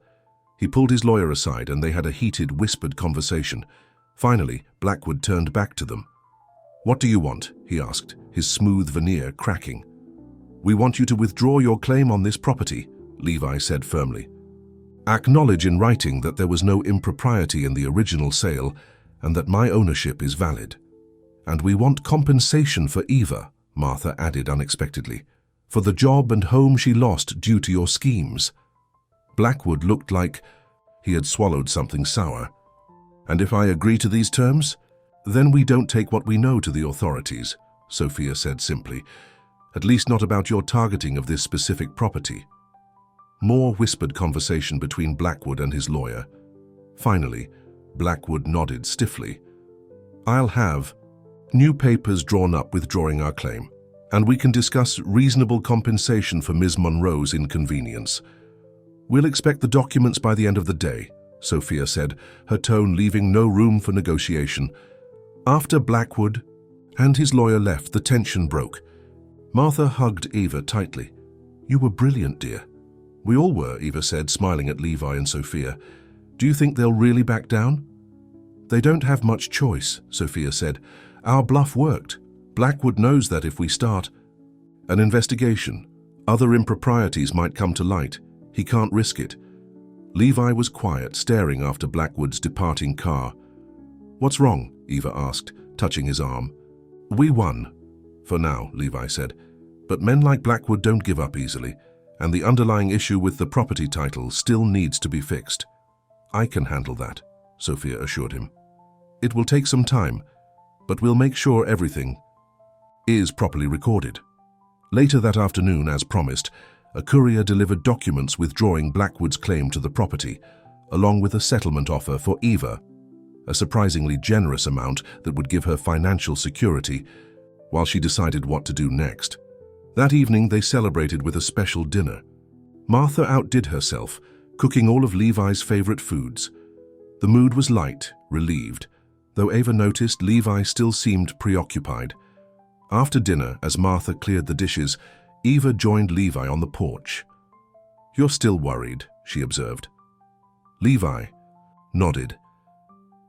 He pulled his lawyer aside and they had a heated, whispered conversation. Finally, Blackwood turned back to them. What do you want? He asked, his smooth veneer cracking. We want you to withdraw your claim on this property, Levi said firmly. Acknowledge in writing that there was no impropriety in the original sale and that my ownership is valid. And we want compensation for Eva, Martha added unexpectedly, for the job and home she lost due to your schemes. Blackwood looked like he had swallowed something sour. And if I agree to these terms, then we don't take what we know to the authorities, Sophia said simply, at least not about your targeting of this specific property. More whispered conversation between Blackwood and his lawyer. Finally, Blackwood nodded stiffly. I'll have new papers drawn up withdrawing our claim, and we can discuss reasonable compensation for Ms. Monroe's inconvenience. We'll expect the documents by the end of the day, Sophia said, her tone leaving no room for negotiation. After Blackwood and his lawyer left, the tension broke. Martha hugged Eva tightly. You were brilliant, dear. We all were, Eva said, smiling at Levi and Sophia. Do you think they'll really back down? They don't have much choice, Sophia said. Our bluff worked. Blackwood knows that if we start an investigation, other improprieties might come to light. He can't risk it. Levi was quiet, staring after Blackwood's departing car. "What's wrong?" Eva asked, touching his arm. "We won. For now," Levi said. "But men like Blackwood don't give up easily, and the underlying issue with the property title still needs to be fixed." "I can handle that," Sophia assured him. "It will take some time, but we'll make sure everything is properly recorded." Later that afternoon, as promised, a courier delivered documents withdrawing Blackwood's claim to the property, along with a settlement offer for Eva, a surprisingly generous amount that would give her financial security while she decided what to do next. That evening, they celebrated with a special dinner. Martha outdid herself, cooking all of Levi's favorite foods. The mood was light, relieved, though Eva noticed Levi still seemed preoccupied. After dinner, as Martha cleared the dishes, Eva joined Levi on the porch. "You're still worried," she observed. Levi nodded.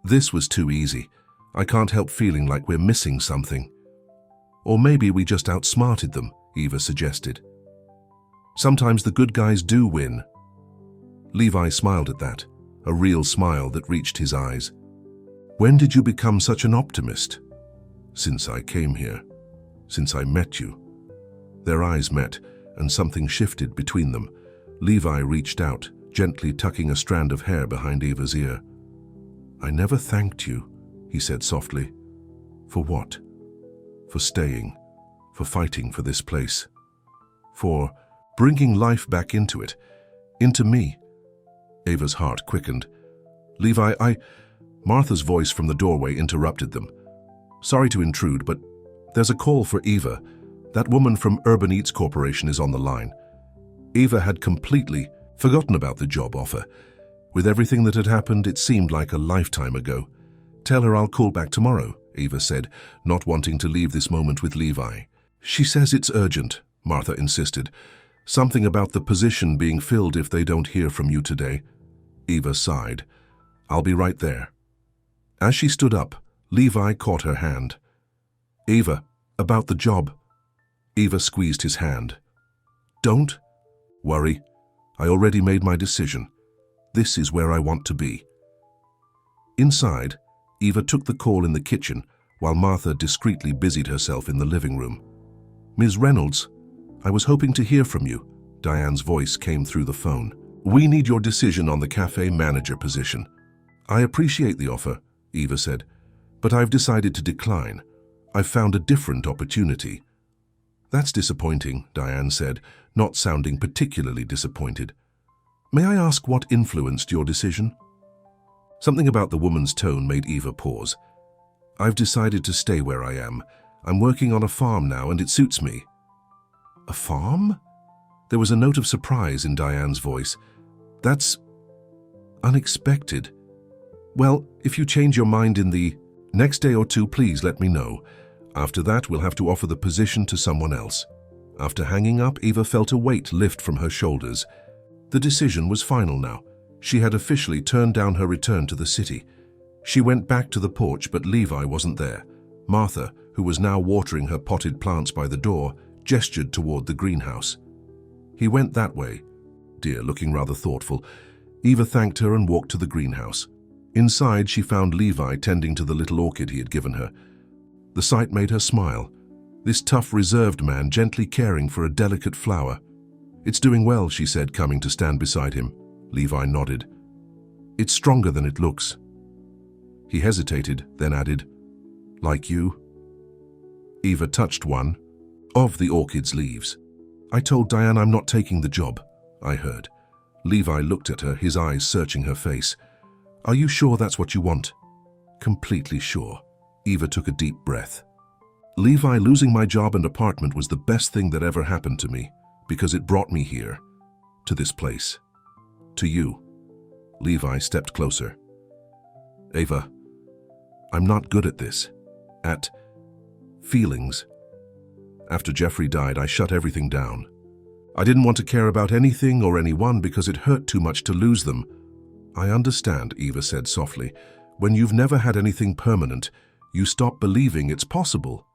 "This was too easy. I can't help feeling like we're missing something." "Or maybe we just outsmarted them," Eva suggested. "Sometimes the good guys do win." Levi smiled at that, a real smile that reached his eyes. "When did you become such an optimist?" "Since I came here. Since I met you." Their eyes met, and something shifted between them. Levi reached out, gently tucking a strand of hair behind Eva's ear. "I never thanked you," he said softly. "For what?" "For staying, for fighting for this place, for bringing life back into it, into me." Eva's heart quickened. "Levi, Martha's voice from the doorway interrupted them. "Sorry to intrude, but there's a call for Eva. That woman from Urban Eats Corporation is on the line." Eva had completely forgotten about the job offer. With everything that had happened, it seemed like a lifetime ago. "Tell her I'll call back tomorrow," Eva said, not wanting to leave this moment with Levi. "She says it's urgent," Martha insisted. "Something about the position being filled if they don't hear from you today." Eva sighed. "I'll be right there." As she stood up, Levi caught her hand. "Eva, about the job." Eva squeezed his hand. "Don't worry. I already made my decision. This is where I want to be." Inside, Eva took the call in the kitchen while Martha discreetly busied herself in the living room. "Ms. Reynolds, I was hoping to hear from you." Diane's voice came through the phone. "We need your decision on the cafe manager position." "I appreciate the offer," Eva said, "but I've decided to decline. I've found a different opportunity." "That's disappointing," Diane said, not sounding particularly disappointed. "May I ask what influenced your decision?" Something about the woman's tone made Eva pause. "I've decided to stay where I am. I'm working on a farm now and it suits me." "A farm?" There was a note of surprise in Diane's voice. "That's unexpected. Well, if you change your mind in the next day or two, please let me know. After that, we'll have to offer the position to someone else." After hanging up, Eva felt a weight lift from her shoulders. The decision was final now. She had officially turned down her return to the city. She went back to the porch, but Levi wasn't there. Martha, who was now watering her potted plants by the door, gestured toward the greenhouse. "He went that way," dear, looking rather thoughtful. Eva thanked her and walked to the greenhouse. Inside, she found Levi tending to the little orchid he had given her. The sight made her smile. This tough, reserved man gently caring for a delicate flower. "It's doing well," she said, coming to stand beside him. Levi nodded. "It's stronger than it looks." He hesitated, then added, "Like you?" Eva touched one of the orchid's leaves. "I told Diane I'm not taking the job," I heard. Levi looked at her, his eyes searching her face. "Are you sure that's what you want?" "Completely sure." Eva took a deep breath. "Levi, losing my job and apartment was the best thing that ever happened to me, because it brought me here, to this place, to you." Levi stepped closer. "Eva, I'm not good at this, at feelings. After Jeffrey died, I shut everything down. I didn't want to care about anything or anyone because it hurt too much to lose them." "I understand," Eva said softly. "When you've never had anything permanent, you stop believing it's possible."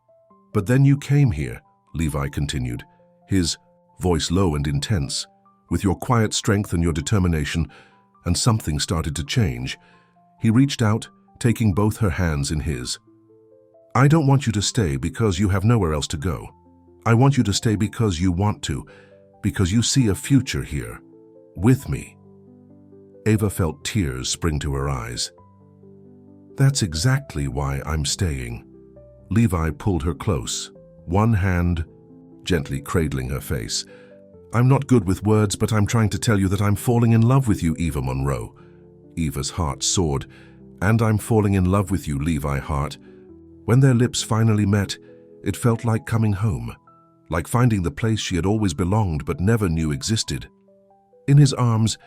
But then you came here, Levi continued, his voice low and intense, with your quiet strength and your determination, and something started to change. He reached out, taking both her hands in his. I don't want you to stay because you have nowhere else to go. I want you to stay because you want to, because you see a future here, with me. Ava felt tears spring to her eyes. That's exactly why I'm staying. Levi pulled her close, one hand gently cradling her face. I'm not good with words, but I'm trying to tell you that I'm falling in love with you, Eva Monroe. Eva's heart soared. And I'm falling in love with you, Levi Hart. When their lips finally met, it felt like coming home, like finding the place she had always belonged but never knew existed. In his arms,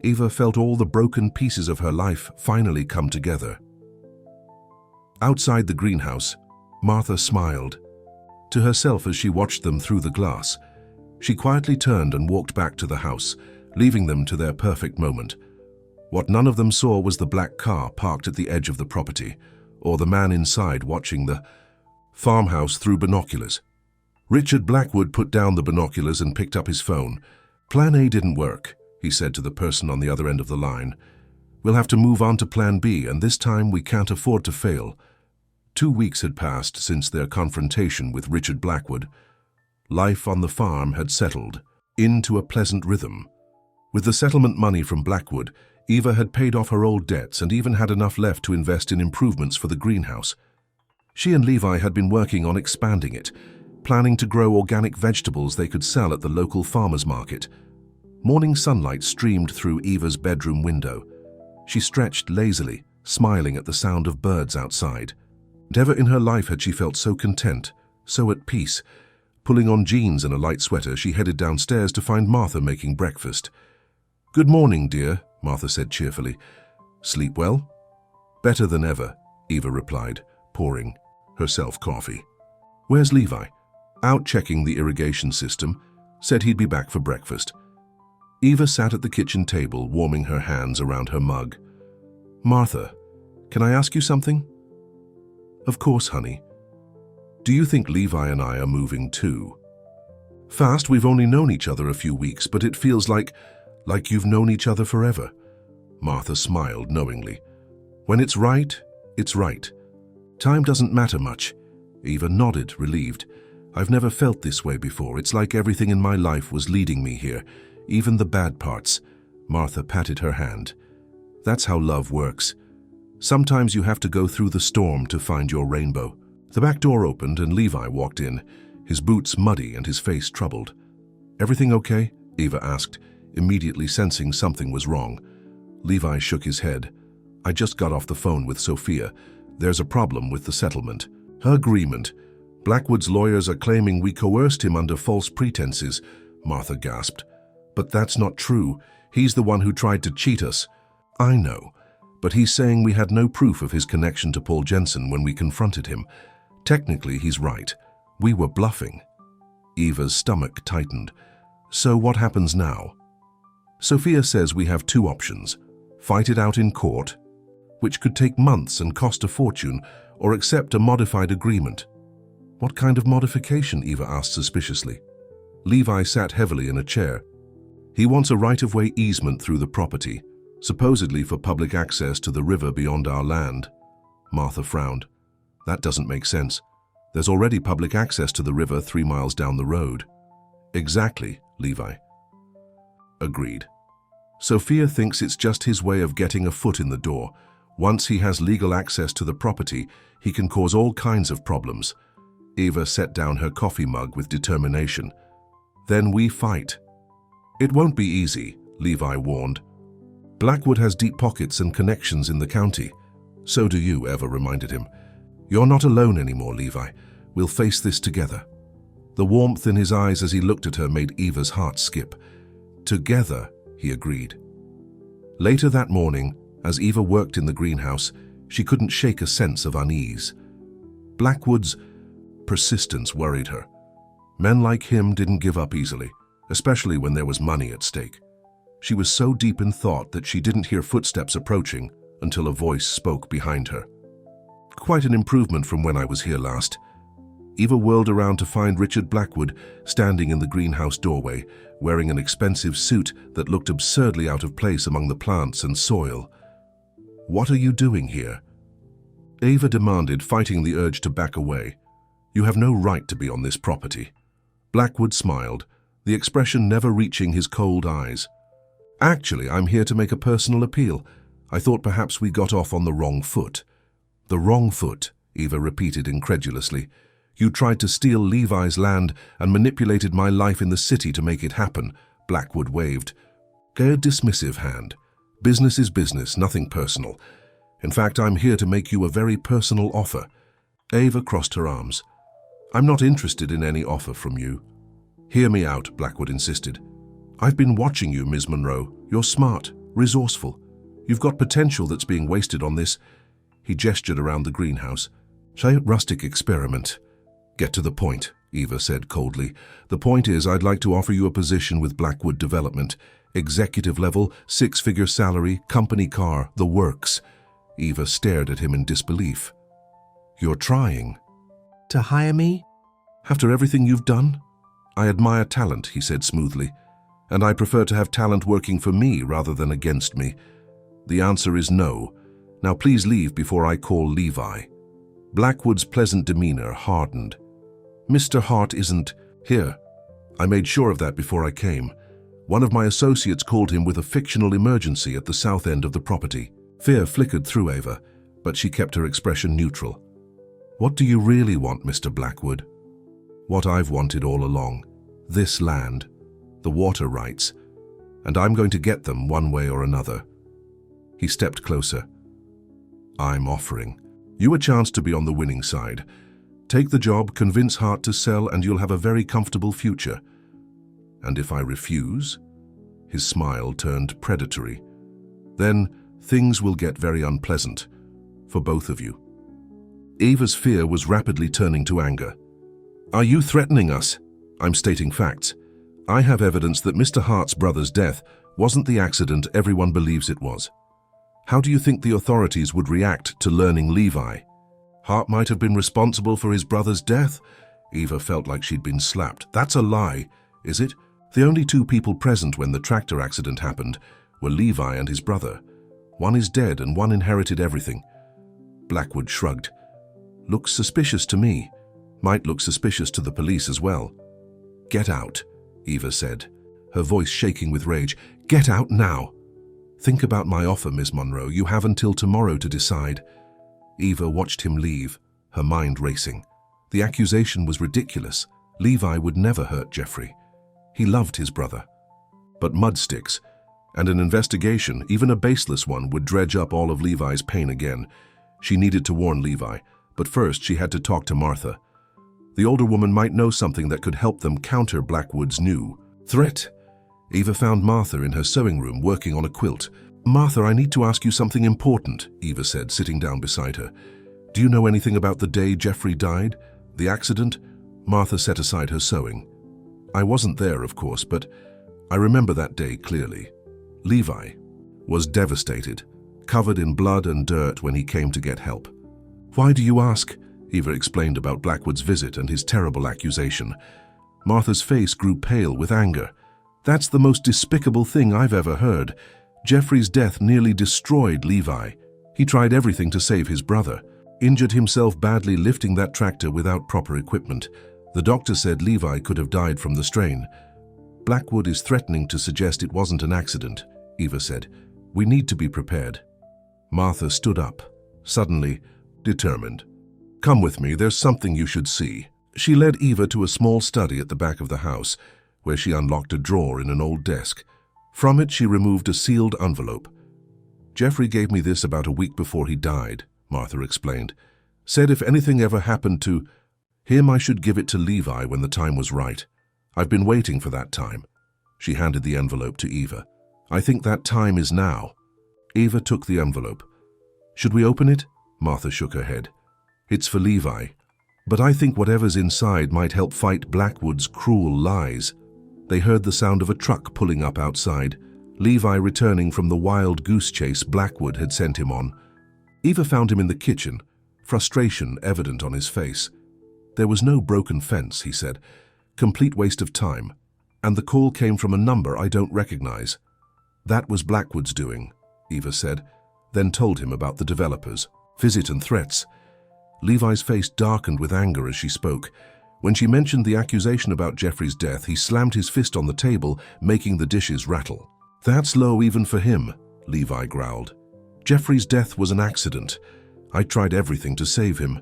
Eva felt all the broken pieces of her life finally come together. Outside the greenhouse, Martha smiled to herself as she watched them through the glass. She quietly turned and walked back to the house, leaving them to their perfect moment. What none of them saw was the black car parked at the edge of the property, or the man inside watching the farmhouse through binoculars. Richard Blackwood put down the binoculars and picked up his phone. Plan A didn't work, he said to the person on the other end of the line. We'll have to move on to Plan B, and this time we can't afford to fail. 2 weeks had passed since their confrontation with Richard Blackwood. Life on the farm had settled into a pleasant rhythm. With the settlement money from Blackwood, Eva had paid off her old debts and even had enough left to invest in improvements for the greenhouse. She and Levi had been working on expanding it, planning to grow organic vegetables they could sell at the local farmers market. Morning sunlight streamed through Eva's bedroom window. She stretched lazily, smiling at the sound of birds outside. Never in her life had she felt so content, so at peace. Pulling on jeans and a light sweater, she headed downstairs to find Martha making breakfast. Good morning, dear, Martha said cheerfully. Sleep well? Better than ever, Eva replied, pouring herself coffee. Where's Levi? Out checking the irrigation system. Said he'd be back for breakfast. Eva sat at the kitchen table, warming her hands around her mug. Martha, can I ask you something? Of course, honey. Do you think Levi and I are moving too? Fast, we've only known each other a few weeks, but it feels like you've known each other forever. Martha smiled knowingly. When it's right, it's right. Time doesn't matter much. Eva nodded, relieved. I've never felt this way before. It's like everything in my life was leading me here, even the bad parts. Martha patted her hand. That's how love works. Sometimes you have to go through the storm to find your rainbow. The back door opened and Levi walked in, his boots muddy and his face troubled. Everything okay? Eva asked, immediately sensing something was wrong. Levi shook his head. I just got off the phone with Sophia. There's a problem with the settlement. Her agreement. Blackwood's lawyers are claiming we coerced him under false pretenses, Martha gasped. But that's not true. He's the one who tried to cheat us. I know, but he's saying we had no proof of his connection to Paul Jensen when we confronted him. Technically, he's right. We were bluffing. Eva's stomach tightened. So what happens now? Sophia says we have two options. Fight it out in court, which could take months and cost a fortune, or accept a modified agreement. What kind of modification? Eva asked suspiciously. Levi sat heavily in a chair. He wants a right-of-way easement through the property, supposedly for public access to the river beyond our land. Martha frowned. That doesn't make sense. There's already public access to the river 3 miles down the road. Exactly, Levi agreed. Sophia thinks it's just his way of getting a foot in the door. Once he has legal access to the property, he can cause all kinds of problems. Eva set down her coffee mug with determination. Then we fight. It won't be easy, Levi warned. Blackwood has deep pockets and connections in the county. So do you, Eva reminded him. You're not alone anymore, Levi. We'll face this together. The warmth in his eyes as he looked at her made Eva's heart skip. Together, he agreed. Later that morning, as Eva worked in the greenhouse, she couldn't shake a sense of unease. Blackwood's persistence worried her. Men like him didn't give up easily, especially when there was money at stake. She was so deep in thought that she didn't hear footsteps approaching until a voice spoke behind her. Quite an improvement from when I was here last. Eva whirled around to find Richard Blackwood standing in the greenhouse doorway, wearing an expensive suit that looked absurdly out of place among the plants and soil. "What are you doing here?" Eva demanded, fighting the urge to back away. "You have no right to be on this property." Blackwood smiled, the expression never reaching his cold eyes. "Actually, I'm here to make a personal appeal. I thought perhaps we got off on the wrong foot." "The wrong foot," Eva repeated incredulously. "You tried to steal Levi's land and manipulated my life in the city to make it happen," Blackwood waved. A dismissive hand. "Business is business, nothing personal. In fact, I'm here to make you a very personal offer." Eva crossed her arms. "I'm not interested in any offer from you." "Hear me out," Blackwood insisted. "I've been watching you, Ms. Monroe. You're smart, resourceful. You've got potential that's being wasted on this." He gestured around the greenhouse. "Rustic experiment." "Get to the point," Eva said coldly. "The point is, I'd like to offer you a position with Blackwood Development. Executive level, 6-figure salary, company car, the works." Eva stared at him in disbelief. "You're trying To hire me? after everything you've done?" "I admire talent," he said smoothly, "and I prefer to have talent working for me rather than against me. The answer is no. Now please leave before I call Levi." Blackwood's pleasant demeanor hardened. "Mr. Hart isn't here. I made sure of that before I came. One of my associates called him with a fictional emergency at the south end of the property." Fear flickered through Eva, but she kept her expression neutral. "What do you really want, Mr. Blackwood?" "What I've wanted all along. This land. The water rights. And I'm going to get them one way or another." He stepped closer. "I'm offering you a chance to be on the winning side. Take the job, convince Hart to sell, and you'll have a very comfortable future. And if I refuse?" His smile turned predatory. "Then things will get very unpleasant for both of you." Eva's fear was rapidly turning to anger. "Are you threatening us?" "I'm stating facts. I have evidence that Mr. Hart's brother's death wasn't the accident everyone believes it was. How do you think the authorities would react to learning Levi?" "Hart might have been responsible for his brother's death?" Eva felt like she'd been slapped. "That's a lie, is it? The only two people present when the tractor accident happened were Levi and his brother. One is dead and one inherited everything." Blackwood shrugged. "Looks suspicious to me. Might look suspicious to the police as well." "Get out," Eva said, her voice shaking with rage. "Get out now." "Think about my offer, Ms. Monroe. You have until tomorrow to decide." Eva watched him leave, her mind racing. The accusation was ridiculous. Levi would never hurt Jeffrey. He loved his brother. But mudsticks, and an investigation, even a baseless one, would dredge up all of Levi's pain again. She needed to warn Levi, but first she had to talk to Martha. The older woman might know something that could help them counter Blackwood's new threat. Eva found Martha in her sewing room working on a quilt. "Martha, I need to ask you something important," Eva said, sitting down beside her. "Do you know anything about the day Jeffrey died? The accident?" Martha set aside her sewing. "I wasn't there, of course, but I remember that day clearly. Levi was devastated, covered in blood and dirt when he came to get help." "Why do you ask?" Eva explained about Blackwood's visit and his terrible accusation. Martha's face grew pale with anger. "That's the most despicable thing I've ever heard. Jeffrey's death nearly destroyed Levi. He tried everything to save his brother, injured himself badly lifting that tractor without proper equipment. The doctor said Levi could have died from the strain." "Blackwood is threatening to suggest it wasn't an accident," Eva said. "We need to be prepared." Martha stood up, suddenly determined. "Come with me, there's something you should see." She led Eva to a small study at the back of the house, where she unlocked a drawer in an old desk. From it, she removed a sealed envelope. "Jeffrey gave me this about a week before he died," Martha explained. "Said if anything ever happened to him, I should give it to Levi when the time was right. I've been waiting for that time." She handed the envelope to Eva. "I think that time is now." Eva took the envelope. "Should we open it?" Martha shook her head. "It's for Levi. But I think whatever's inside might help fight Blackwood's cruel lies." They heard the sound of a truck pulling up outside, Levi returning from the wild goose chase Blackwood had sent him on. Eva found him in the kitchen, frustration evident on his face. There was no broken fence, he said. Complete waste of time. And the call came from a number I don't recognize. That was Blackwood's doing, Eva said, then told him about the developers, visit and threats. Levi's face darkened with anger as she spoke. When she mentioned the accusation about Jeffrey's death, he slammed his fist on the table, making the dishes rattle. That's low even for him, Levi growled. Jeffrey's death was an accident. I tried everything to save him.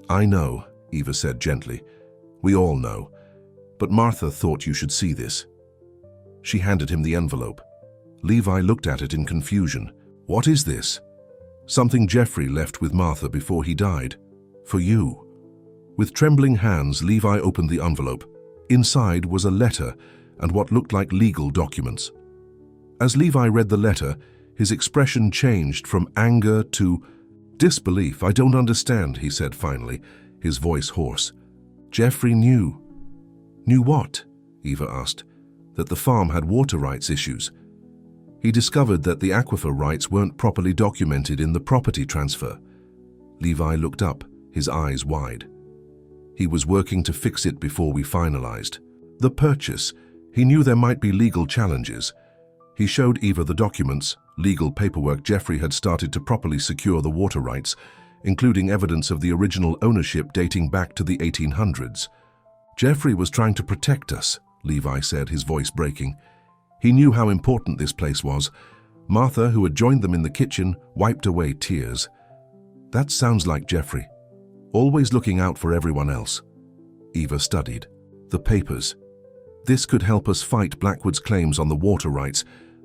I know, Eva said gently. We all know. But Martha thought you should see this. She handed him the envelope. Levi looked at it in confusion. What is this? Something Jeffrey left with Martha before he died. For you. With trembling hands, Levi opened the envelope. Inside was a letter and what looked like legal documents. As Levi read the letter, his expression changed from anger to disbelief. I don't understand, he said finally, his voice hoarse. Jeffrey knew. Knew what? Eva asked. That the farm had water rights issues. He discovered that the aquifer rights weren't properly documented in the property transfer. Levi looked up, his eyes wide. He was working to fix it before we finalized. The purchase. He knew there might be legal challenges. He showed Eva the documents, legal paperwork. Jeffrey had started to properly secure the water rights, including evidence of the original ownership dating back to the 1800s. Jeffrey was trying to protect us, Levi said, his voice breaking. He knew how important this place was. Martha, who had joined them in the kitchen, wiped away tears. That sounds like Jeffrey. Always looking out for everyone else. Eva studied. The papers. This could help us fight Blackwood's claims on the water rights,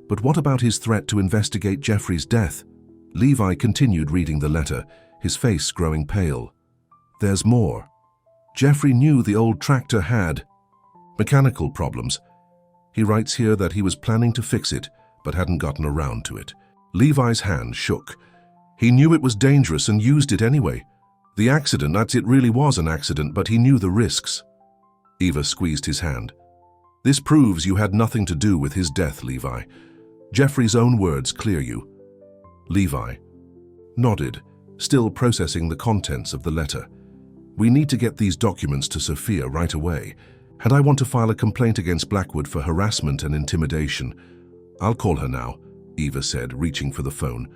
but what about his threat to investigate Jeffrey's death? Levi continued reading the letter, his face growing pale. There's more. Jeffrey knew the old tractor had mechanical problems. He writes here that he was planning to fix it, but hadn't gotten around to it. Levi's hand shook. He knew it was dangerous and used it anyway. The accident, it really was an accident, but he knew the risks. Eva squeezed his hand. This proves you had nothing to do with his death, Levi. Jeffrey's own words clear you. Levi nodded, still processing the contents of the letter. We need to get these documents to Sophia right away, and I want to file a complaint against Blackwood for harassment and intimidation. I'll call her now, Eva said, reaching for the phone.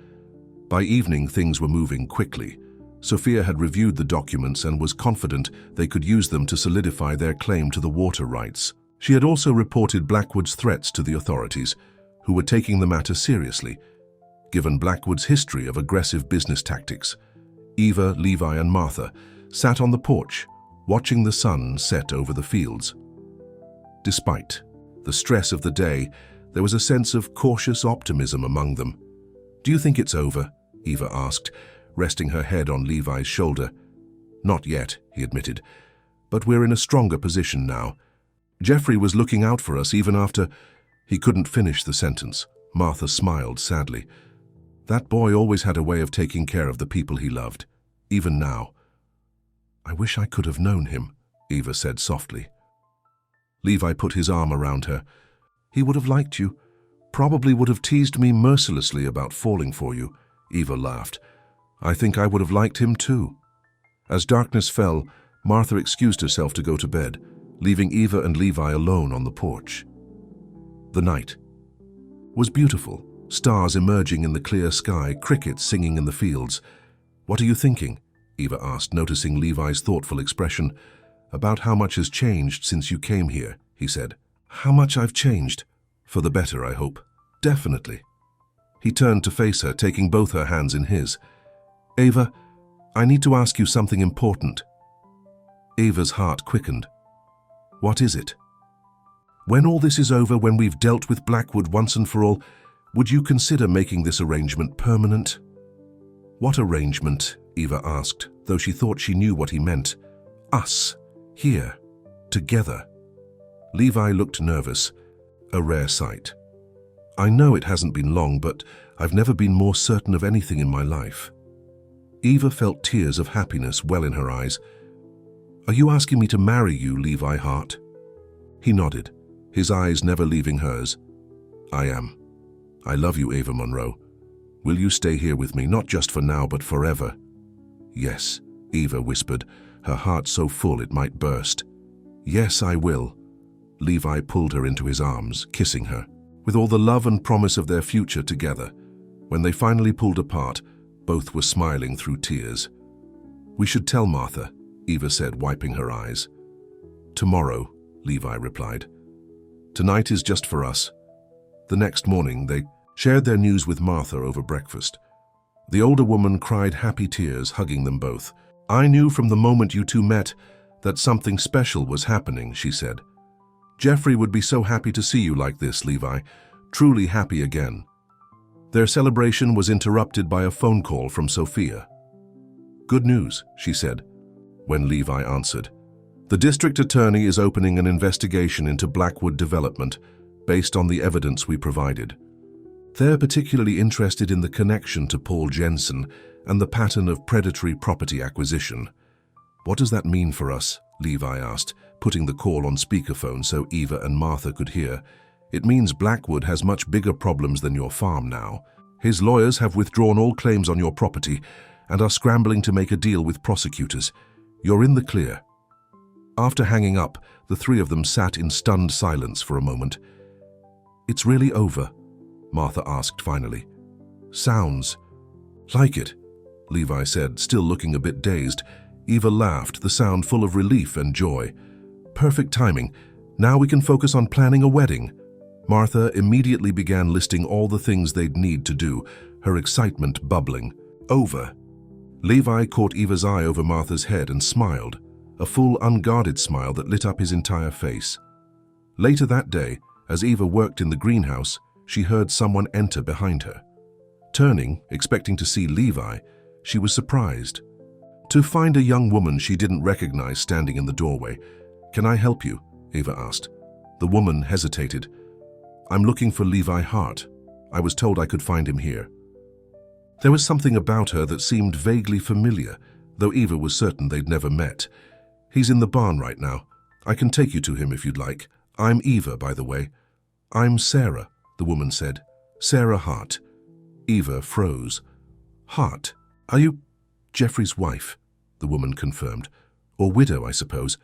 By evening, things were moving quickly. Sophia had reviewed the documents and was confident they could use them to solidify their claim to the water rights. She had also reported Blackwood's threats to the authorities, who were taking the matter seriously. Given Blackwood's history of aggressive business tactics, Eva, Levi, and Martha sat on the porch, watching the sun set over the fields. Despite the stress of the day, there was a sense of cautious optimism among them. Do you think it's over? Eva asked, resting her head on Levi's shoulder. Not yet, he admitted, but we're in a stronger position now. Jeffrey was looking out for us even after... He couldn't finish the sentence. Martha smiled sadly. That boy always had a way of taking care of the people he loved, even now. I wish I could have known him, Eva said softly. Levi put his arm around her. He would have liked you, probably would have teased me mercilessly about falling for you, Eva laughed. I think I would have liked him too. As darkness fell, Martha excused herself to go to bed, leaving Eva and Levi alone on the porch. The night was beautiful, stars emerging in the clear sky, crickets singing in the fields. What are you thinking? Eva asked, noticing Levi's thoughtful expression. About how much has changed since you came here, he said. How much I've changed? For the better, I hope. Definitely. He turned to face her, taking both her hands in his. Eva, I need to ask you something important. Eva's heart quickened. What is it? When all this is over, when we've dealt with Blackwood once and for all, would you consider making this arrangement permanent? What arrangement? Eva asked, though she thought she knew what he meant. Us. Here. Together. Levi looked nervous. A rare sight. I know it hasn't been long, but I've never been more certain of anything in my life. Eva felt tears of happiness well in her eyes. Are you asking me to marry you, Levi Hart? He nodded, his eyes never leaving hers. I am. I love you, Eva Monroe. Will you stay here with me, not just for now, but forever? Yes, Eva whispered, her heart so full it might burst. "Yes, I will." Levi pulled her into his arms, kissing her, with all the love and promise of their future together. When they finally pulled apart, both were smiling through tears. "We should tell Martha," Eva said, wiping her eyes. "Tomorrow," Levi replied. "Tonight is just for us." The next morning, they shared their news with Martha over breakfast. The older woman cried happy tears, hugging them both. "I knew from the moment you two met that something special was happening," she said. "Jeffrey would be so happy to see you like this, Levi, truly happy again." Their celebration was interrupted by a phone call from Sophia. "Good news," she said, when Levi answered. "The district attorney is opening an investigation into Blackwood development based on the evidence we provided. They're particularly interested in the connection to Paul Jensen and the pattern of predatory property acquisition." "What does that mean for us?" Levi asked, putting the call on speakerphone so Eva and Martha could hear. "It means Blackwood has much bigger problems than your farm now. His lawyers have withdrawn all claims on your property and are scrambling to make a deal with prosecutors. You're in the clear." After hanging up, the three of them sat in stunned silence for a moment. "It's really over?" Martha asked finally. "Sounds like it," Levi said, still looking a bit dazed. Eva laughed, the sound full of relief and joy. "Perfect timing. Now we can focus on planning a wedding." Martha immediately began listing all the things they'd need to do, her excitement bubbling over. Levi caught Eva's eye over Martha's head and smiled, a full, unguarded smile that lit up his entire face. Later that day, as Eva worked in the greenhouse, she heard someone enter behind her. Turning, expecting to see Levi, she was surprised to find a young woman she didn't recognize standing in the doorway. "Can I help you?" Eva asked. The woman hesitated. "I'm looking for Levi Hart. I was told I could find him here." There was something about her that seemed vaguely familiar, though Eva was certain they'd never met. "He's in the barn right now. I can take you to him if you'd like. I'm Eva, by the way." "I'm Sarah," the woman said. "Sarah Hart." Eva froze. "Hart? Are you Jeffrey's wife?" the woman confirmed. "Or widow, I suppose.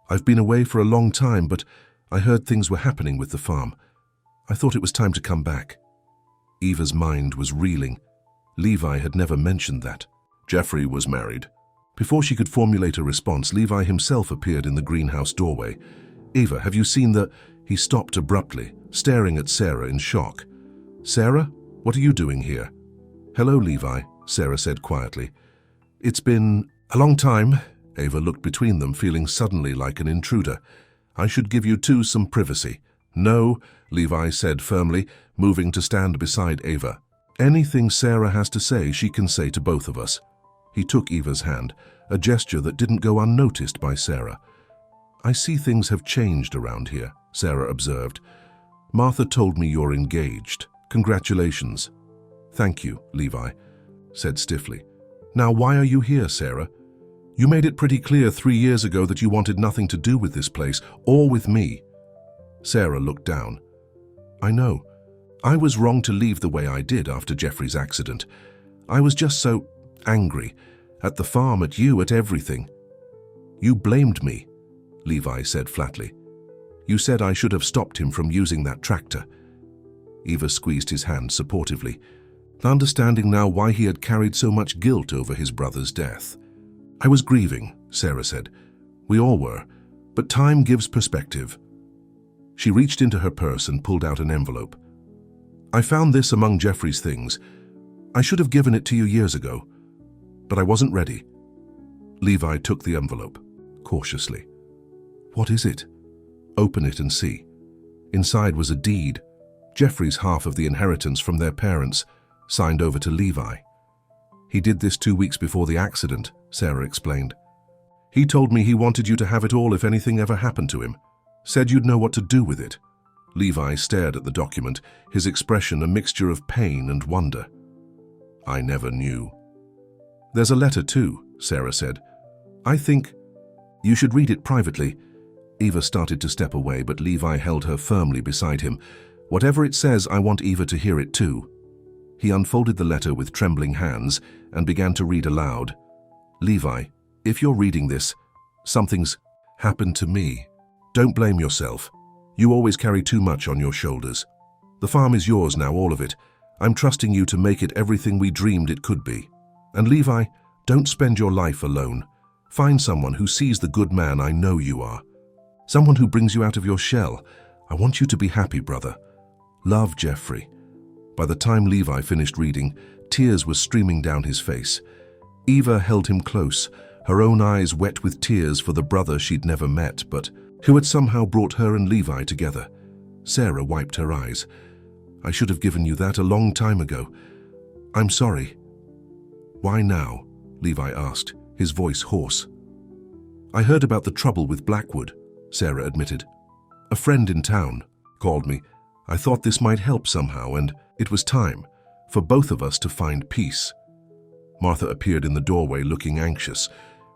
I've been away for a long time, but I heard things were happening with the farm. I thought it was time to come back." Eva's mind was reeling. Levi had never mentioned that. Jeffrey was married. Before she could formulate a response, Levi himself appeared in the greenhouse doorway. "Eva, have you seen the—" He stopped abruptly, staring at Sarah in shock. "Sarah, what are you doing here?" "Hello, Levi," Sarah said quietly. "It's been a long time." Eva looked between them, feeling suddenly like an intruder. "I should give you two some privacy." "No," Levi said firmly, moving to stand beside Eva. "Anything Sarah has to say, she can say to both of us." He took Eva's hand, a gesture that didn't go unnoticed by Sarah. "I see things have changed around here," Sarah observed. "Martha told me you're engaged. Congratulations." "Thank you," Levi said stiffly. "Now why are you here, Sarah? You made it pretty clear 3 years ago that you wanted nothing to do with this place, or with me." Sarah looked down. "I know. I was wrong to leave the way I did after Jeffrey's accident. I was just so angry. At the farm, at you, at everything." "You blamed me," Levi said flatly. "You said I should have stopped him from using that tractor." Eva squeezed his hand supportively, understanding now why he had carried so much guilt over his brother's death. "I was grieving," Sarah said. "We all were, but time gives perspective." She reached into her purse and pulled out an envelope. "I found this among Jeffrey's things. I should have given it to you years ago, but I wasn't ready." Levi took the envelope, cautiously. "What is it?" "Open it and see." Inside was a deed, Jeffrey's half of the inheritance from their parents, signed over to Levi. "He did this 2 weeks before the accident," Sarah explained. "He told me he wanted you to have it all if anything ever happened to him. Said you'd know what to do with it." Levi stared at the document, his expression a mixture of pain and wonder. "I never knew." "There's a letter too," Sarah said. "I think you should read it privately." Eva started to step away, but Levi held her firmly beside him. "Whatever it says, I want Eva to hear it too." He unfolded the letter with trembling hands and began to read aloud. "Levi, if you're reading this, Something's happened to me. Don't blame yourself. You always carry too much on your shoulders. The farm is yours now, all of it. I'm trusting you to make it everything we dreamed it could be. And Levi, don't spend your life alone. Find someone who sees the good man I know you are. Someone who brings you out of your shell. I want you to be happy, brother. Love, Jeffrey. By the time Levi finished reading, tears were streaming down his face. Eva held him close, her own eyes wet with tears for the brother she'd never met, but who had somehow brought her and Levi together. Sarah wiped her eyes. I should have given you that a long time ago. I'm sorry. Why now? Levi asked, his voice hoarse. I heard about the trouble with Blackwood, Sarah admitted. A friend in town called me. I thought this might help somehow, and it was time for both of us to find peace. Martha appeared in the doorway looking anxious.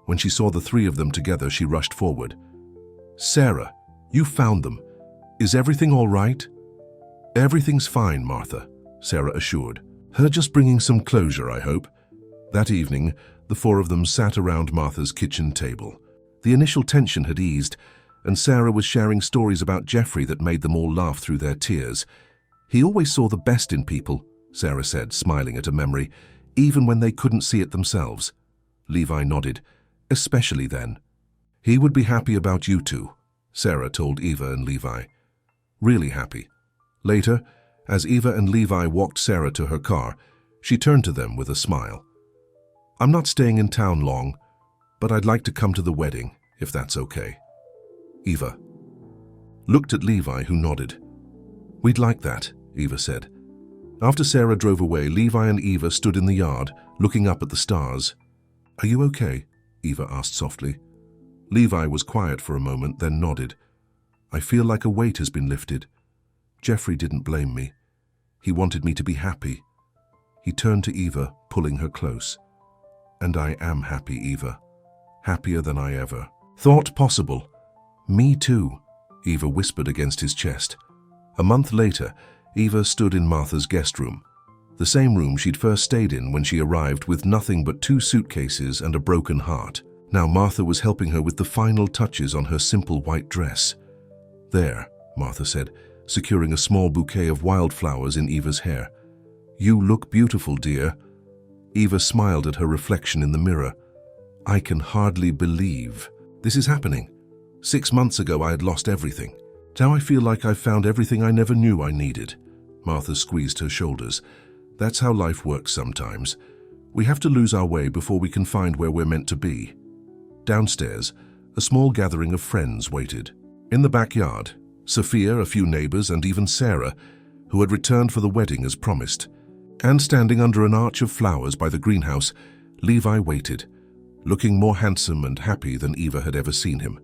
When she saw the three of them together, she rushed forward. Sarah, you found them. Is everything all right? Everything's fine, Martha, Sarah assured. Her just bringing some closure, I hope. That evening, the four of them sat around Martha's kitchen table. The initial tension had eased, and Sarah was sharing stories about Jeffrey that made them all laugh through their tears. He always saw the best in people, Sarah said, smiling at a memory, even when they couldn't see it themselves. Levi nodded, especially then. He would be happy about you two, Sarah told Eva and Levi. Really happy. Later, as Eva and Levi walked Sarah to her car, she turned to them with a smile. I'm not staying in town long, but I'd like to come to the wedding, if that's okay. Eva looked at Levi, who nodded. We'd like that, Eva said. After Sarah drove away, Levi and Eva stood in the yard, looking up at the stars. Are you okay? Eva asked softly. Levi was quiet for a moment, then nodded. I feel like a weight has been lifted. Jeffrey didn't blame me. He wanted me to be happy. He turned to Eva, pulling her close. And I am happy, Eva. Happier than I ever thought possible. Me too, Eva whispered against his chest. A month later, Eva stood in Martha's guest room, the same room she'd first stayed in when she arrived with nothing but 2 suitcases and a broken heart. Now Martha was helping her with the final touches on her simple white dress. There, Martha said, securing a small bouquet of wildflowers in Eva's hair. You look beautiful, dear. Eva smiled at her reflection in the mirror. I can hardly believe this is happening. 6 months ago, I had lost everything. Now I feel like I've found everything I never knew I needed. Martha squeezed her shoulders. That's how life works sometimes. We have to lose our way before we can find where we're meant to be. Downstairs, a small gathering of friends waited. In the backyard, Sophia, a few neighbors, and even Sarah, who had returned for the wedding as promised. And standing under an arch of flowers by the greenhouse, Levi waited, looking more handsome and happy than Eva had ever seen him.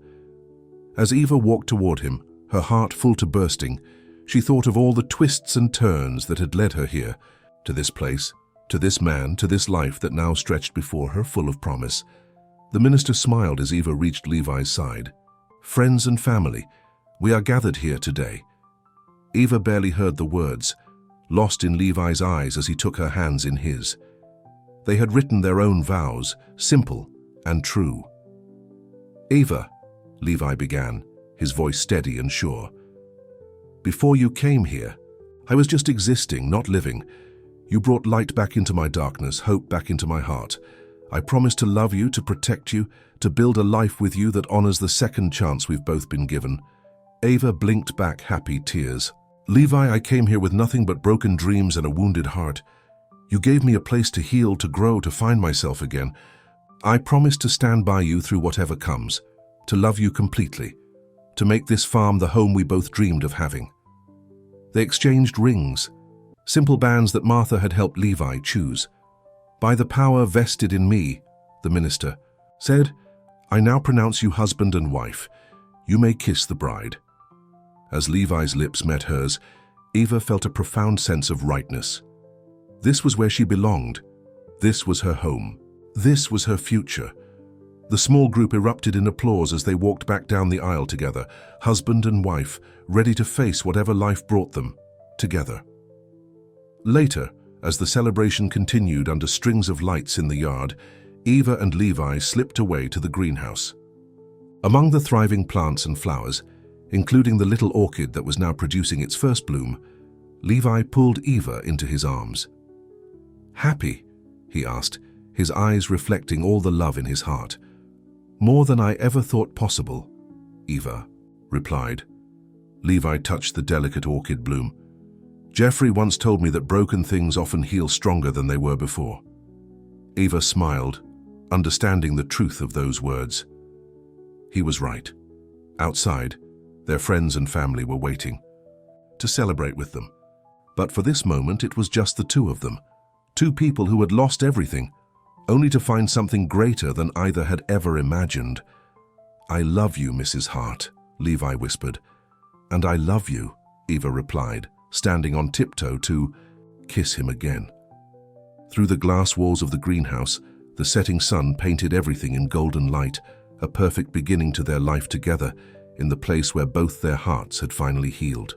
As Eva walked toward him, her heart full to bursting, she thought of all the twists and turns that had led her here, to this place, to this man, to this life that now stretched before her, full of promise. The minister smiled as Eva reached Levi's side. Friends and family, we are gathered here today. Eva barely heard the words, lost in Levi's eyes as he took her hands in his. They had written their own vows, simple and true. Eva, Levi began, his voice steady and sure. Before you came here, I was just existing, not living. You brought light back into my darkness, hope back into my heart. I promise to love you, to protect you, to build a life with you that honors the second chance we've both been given. Eva blinked back happy tears. Levi, I came here with nothing but broken dreams and a wounded heart. You gave me a place to heal, to grow, to find myself again. I promise to stand by you through whatever comes, to love you completely, to make this farm the home we both dreamed of having. They exchanged rings, simple bands that Martha had helped Levi choose. By the power vested in me, the minister said, I now pronounce you husband and wife. You may kiss the bride. As Levi's lips met hers, Eva felt a profound sense of rightness. This was where she belonged. This was her home. This was her future. The small group erupted in applause as they walked back down the aisle together, husband and wife, ready to face whatever life brought them, together. Later, as the celebration continued under strings of lights in the yard, Eva and Levi slipped away to the greenhouse. Among the thriving plants and flowers, including the little orchid that was now producing its first bloom, Levi pulled Eva into his arms. "Happy?" he asked, his eyes reflecting all the love in his heart. "More than I ever thought possible," Eva replied. Levi touched the delicate orchid bloom. "Jeffrey once told me that broken things often heal stronger than they were before." Eva smiled, understanding the truth of those words. He was right. Outside, their friends and family were waiting to celebrate with them. But for this moment, it was just the two of them. Two people who had lost everything, only to find something greater than either had ever imagined. "I love you, Mrs. Hart," Levi whispered. "And I love you," Eva replied, standing on tiptoe to kiss him again. Through the glass walls of the greenhouse, the setting sun painted everything in golden light, a perfect beginning to their life together in the place where both their hearts had finally healed.